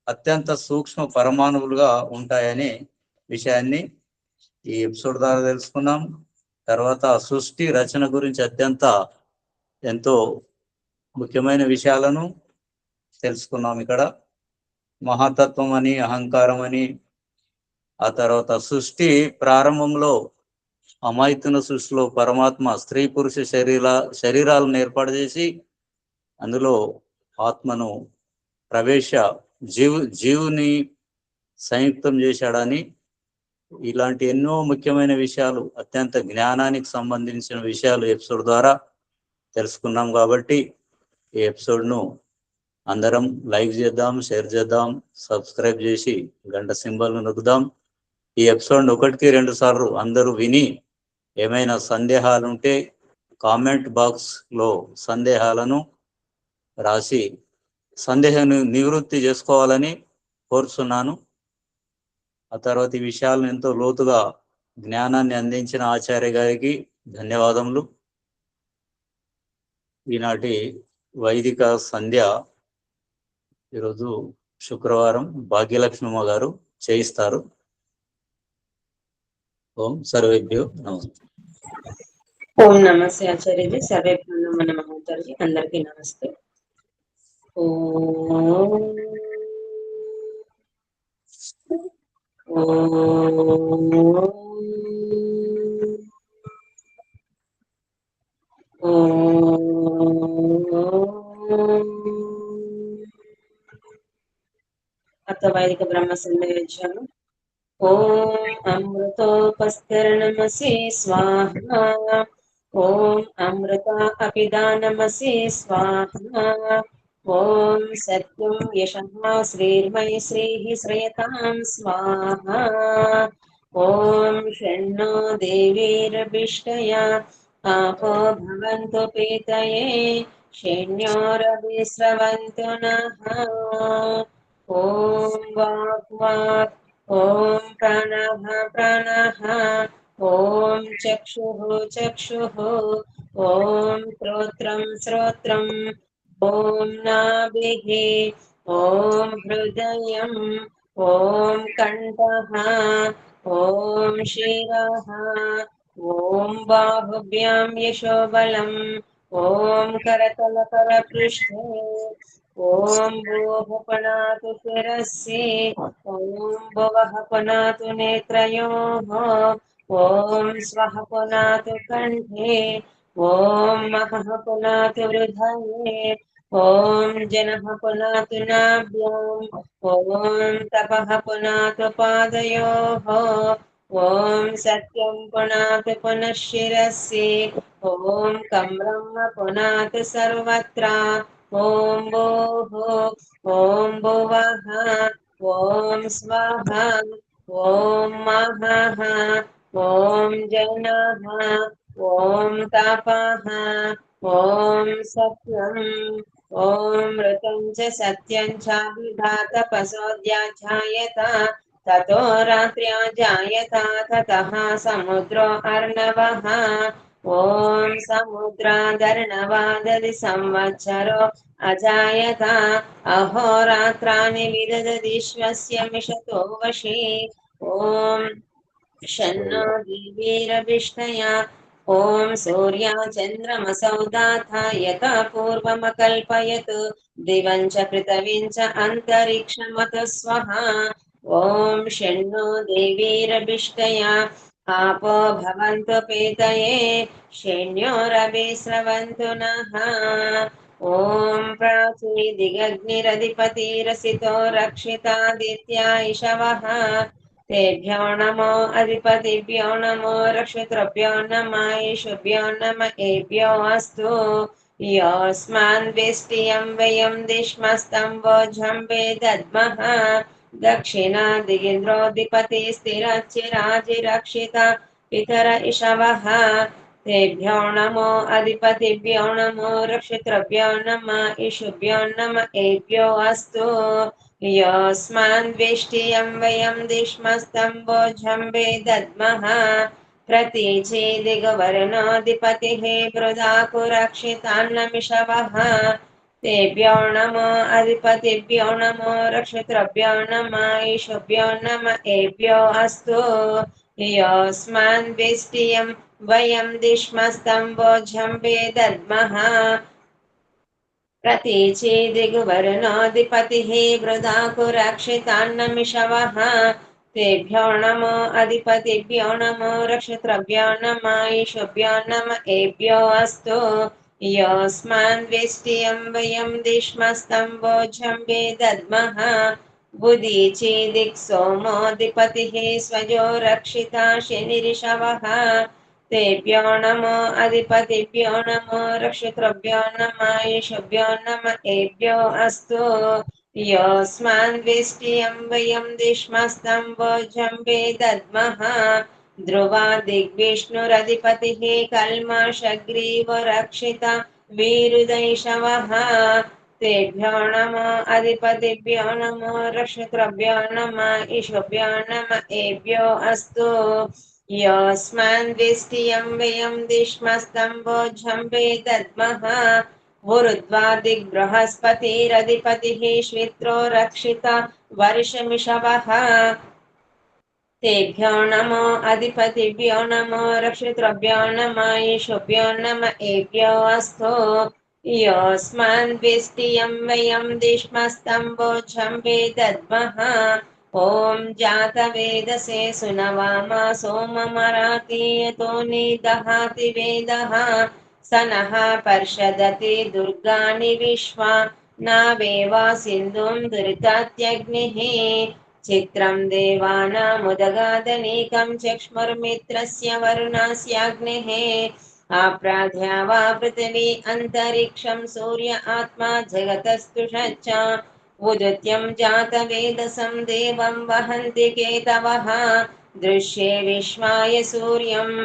అత్యంత సూక్ష్మ పరమాణువులుగా ఉంటాయనే విషయాన్ని ఈ ఎపిసోడ్ ద్వారా తెలుసుకున్నాం. తర్వాత సృష్టి రచన గురించి ఎంతో ముఖ్యమైన విషయాలను తెలుసుకున్నాం. ఇక్కడ మహాతత్వం అని, అహంకారం అని, ఆ తర్వాత సృష్టి ప్రారంభంలో అమైతున సృష్టిలో పరమాత్మ స్త్రీ పురుష శరీరాలను ఏర్పాటు చేసి అందులో ఆత్మను జీవుని సంయుక్తం చేశాడని, ఇలాంటి ఎన్నో ముఖ్యమైన విషయాలు, అత్యంత జ్ఞానానికి సంబంధించిన విషయాలు ఎపిసోడ్ ద్వారా తెలుసుకున్నాం. కాబట్టి ఈ ఎపిసోడ్ను అందరం లైక్ చేద్దాం, షేర్ చేద్దాం, సబ్స్క్రైబ్ చేసి గంట సింబల్ను నొక్కుదాం. ఈ ఎపిసోడ్ 1-2 సార్లు అందరూ విని ఏమైనా సందేహాలు ఉంటే కామెంట్ బాక్స్లో సందేహాలను రాసి సందేహాన్ని నివృత్తి చేసుకోవాలని కోరుతున్నాను. ఆ తర్వాత ఈ విషయాలను ఎంతో లోతుగా జ్ఞానాన్ని అందించిన ఆచార్య గారికి ధన్యవాదములు. ఈనాటి వైదిక సంధ్య ఈరోజు శుక్రవారం భాగ్యలక్ష్మమ్మ గారు చేయిస్తారు. ఓం సర్వేభ్యో నమస్తే. ఓం నమస్తే ఆచార్యజీ. సర్వేభ్యో నమః ఆచార్యజీ. అందరికీ నమస్తే. ఓం వైదిక బ్రహ్మ సందేశాలు. ఓం అమృతోపస్తరణమసి స్వాహా. ॐ अमृता अपिदानमसि स्वाहा। ॐ सत्यं यशः श्रीर्मैश्रीः श्रयतां स्वाहा। ॐ षण्णो देवीरभिष्टया आपो भवन्तु पीतये शून्योरभिस्रवन्तु नः। ॐ वाक् वाक् ॐ प्राणः प्राणः ॐ चक्षुः चक्षुः ॐ श्रोत्रं श्रोत्रम् ॐ नाभिः ॐ हृदयम् ॐ कण्ठः ॐ शिरः ॐ बाहुभ्यां यशोबलम् ॐ करतलकरपृष्ठे ॐ भूः पुनातु शिरसि ॐ भुवः पुनातु नेत्रयोः ॐ स्वः पुनातु कण्ठे ॐ महः पुनातु हृदये ॐ जनः पुनातु नाभ्याम् ॐ तपः पुनातु पादयोः ॐ सत्यं पुनातु पुनः शिरसि ॐ कं ब्रह्म पुनातु सर्वत्र ॐ भूः ॐ भुवः ॐ स्वाहा ॐ महः ॐ जनः ॐ तपः ॐ सत्यम् ॐ मृतं च सत्यं च विधातपसोऽध्याध्यायत ततो रात्र्या जायत ततः समुद्रो अर्णवः ॐ समुद्रादर्णवादलि संवत्सरो अजायत अहोरात्राणि विदधतीश्वस्य मिषतो वशी ॐ शन्नो देवीरभिष्टया ॐ सूर्या चन्द्रमसौ दाथायत पूर्वमकल्पयत् दिवं च पृथिवीं च अन्तरिक्षमतु स्वः ॐ शन्नो देवीरभिष्टया आपो भवन्तु पीतये शन्योरभिस्रवन्तु नः ॐ प्राचीदिगग्निरधिपतिरसितो रक्षितादित्या इषवः तेभ्यो नमो अधिपतिभ्यो नमो रक्षितृभ्यो नमः ईशुभ्यो नम एभ्यो अस्तु योऽस्मान् वेष्टियं वयं दिश्मस्तं वोझम्बे दद्मः दक्षिणादिगेन्द्रोऽधिपतिस्थिरच्चिराजिरक्षिता पितर इषवः तेभ्यो नमो अधिपतिभ्यो नमो रक्षितृभ्यो नमः ईशुभ्यो नम एभ्यो अस्तु योऽस्मान् वेष्टियं वयं दिश्मस्तं वोझम्बे दद्मः प्रतीचेदिगवर्णोऽधिपतिः मृदाकुरक्षितान्नमिषवः तेभ्यो नमो अधिपतिभ्यो नमो रक्षितृभ्यो नमः ईशुभ्यो नम एभ्यो अस्तु योऽस्मान् वेष्टियं वयं दिश्मस्तं वोझम्बे दद्मः प्रतीचेदिगवर्णोऽधिपतिः मृदाकुरक्षितान्नमिषवः तेभ्यो नमो अधिपतिभ्यो नमो रक्षितृभ्यो नमः ईशुभ्यो नम एभ्यो अस्तु योऽस्मान् वेष्टियं वयं दिश्मस्तं वोझम्बे दद्मः बुधीचेदिक्सोमोऽधिपतिः स्वजो रक्षिता शनिरिषवः तेभ्यो नमो अधिपतिभ्यो नमो रक्षितृभ्यो नमः ईशुभ्यो नम एभ्यो अस्तु योऽस्मान् वेष्टियं वयं दिश्मस्तं वोझम्बे दद्मः ध्रुवादिग्विष्णुरधिपतिः कल्माषग्रीवो रक्षिता वीरुदैषवः तेभ्यो नमो अधिपतिभ्यो नमो रक्षितृभ्यो नमः ईशुभ्यो नम एभ्यो अस्तु योऽस्मान् वेष्टियं वयं दिश्मस्तं वोझम्बे दद्मः ऊर्ध्वादिग्बृहस्पतिरधिपतिः श्वित्रो रक्षिता वर्षमिषवः तेभ्यो नमो अधिपतिभ्यो नमो रक्षितृभ्यो नमः ईशुभ्यो नम एभ्यो अस्तु योऽस्मान् वेष्टियं वयं दिश्मस्तं वोझम्बे दद्मः ॐ जातवेदसे सुनवामा सोममरातीयतो निदहाति वेदः स नः पर्षदति दुर्गाणि विश्वा नावेवा सिन्धुं दुरितात्यग्निः चित्रं देवानामुदगादनीकं चक्ष्मुर्मित्रस्य वरुणस्याग्नेः आप्राध्या वा पृथिवी अन्तरिक्षं सूर्य आत्मा जगतस्तु षच्च उदित्यं जातवेदसं देवं वहन्ति केतवः दृश्ये विश्वाय सूर्यम्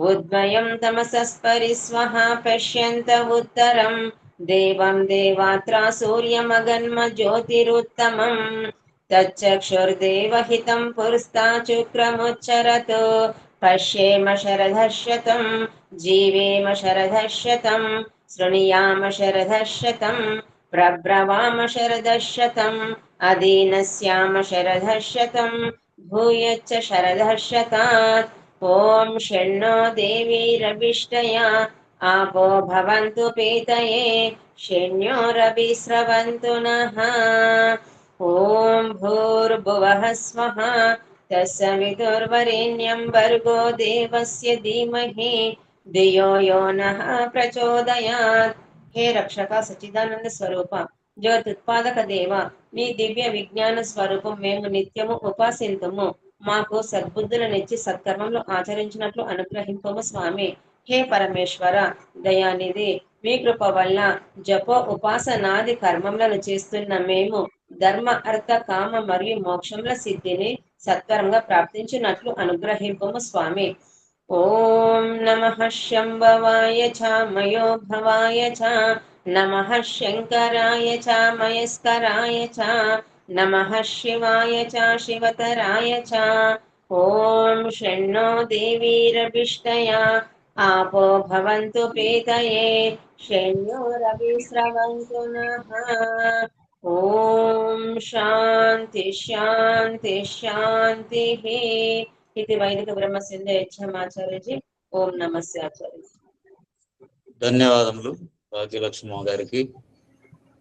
उद्वयं तमसस्परिस्वः पश्यन्त उत्तरं देवं देवात्रा सूर्यमगन्म ज्योतिरुत्तमम् तच्चक्षुर्देवहितं पुरस्ताचुक्रमुच्चरत् पश्येम शरदर्शतं जीवेम शरदर्शतं शृणुयाम शरदर्शतं प्रब्रवाम शरदर्शतम् अदीनस्याम शरदर्शतं भूयच्च शरदर्शतात् ॐ षण्णो देवीरभिष्टया आपो भवन्तु पीतये षण्योरभिस्रवन्तु नः ॐ भूर्भुवः स्वः तत्सवितुर्वरेण्यं भर्गो देवस्य धीमहि धियो यो नः प्रचोदयात् हे रक्षक सच्चिदानंद स्वरूप జ్యోతుత్పాదక దేవ నీ దివ్య విజ్ఞాన స్వరూపం మేము నిత్యము ఉపాసింతుము మాకు సద్బుద్ధులనిచ్చి సత్కర్మములు ఆచరించినట్లు అనుగ్రహింపము స్వామి హే పరమేశ్వర దయానిధి మీ కృప వల్ల జపో ఉపాసనాది కర్మములను చేస్తున్న మేము ధర్మ అర్థ కామ మరియు మోక్షముల సిద్ధిని సత్వరంగా ప్రాప్తించినట్లు అనుగ్రహింపము స్వామి ఓం నమః శంభవాయ చ మయోభవాయ చ नमः शंकराय च मयस्कराय च नमः शिवाय च शिवतराय च ॐ षण्णो देवीरभिष्टया आपो भवन्तु पीतये षण्योरभिस्रवन्तु नः ॐ शान्ति शान्ति शान्तिः इति वैदिक ब्रह्मसिद्ध यच्छमाचार्यजी ओम नमस्ते आचार्य ధన్యవాదములు భాగ్యలక్ష్మి గారికి.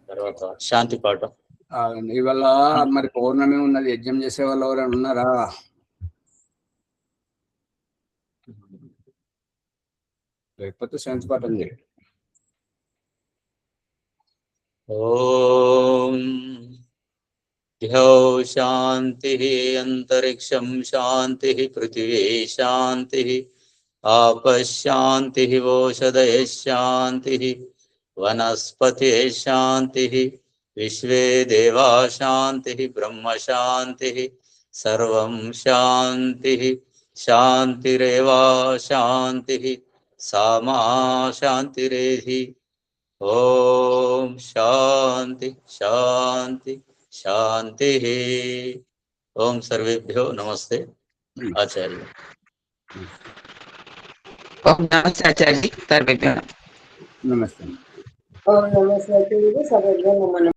తర్వాత శాంతి పాఠం. ఇవాళ మరి పౌర్ణమి ఉన్నది, యజ్ఞం చేసే వాళ్ళు ఎవరైనా ఉన్నారా? లేకపోతే శాంతి పాఠం చేయండి. ఓం ధ్యౌ శాంతి అంతరిక్షం శాంతి పృథివీ శాంతి आपशांति ओषधय शांति वनस्पति शांति विश्वे देवा शांति ब्रह्म शांति सर्वं शांति शांतिरेवा शांति सामा शांतिरेधि. ओम शांति शांति शांति. ओम सर्वेभ्यो नमस्ते आचार्य. ओम नमस्ते आचार्य जी. सर्वेभ्यो नमस्ते. ओम नमस्ते आचार्य जी. सर्वेभ्यो नमः.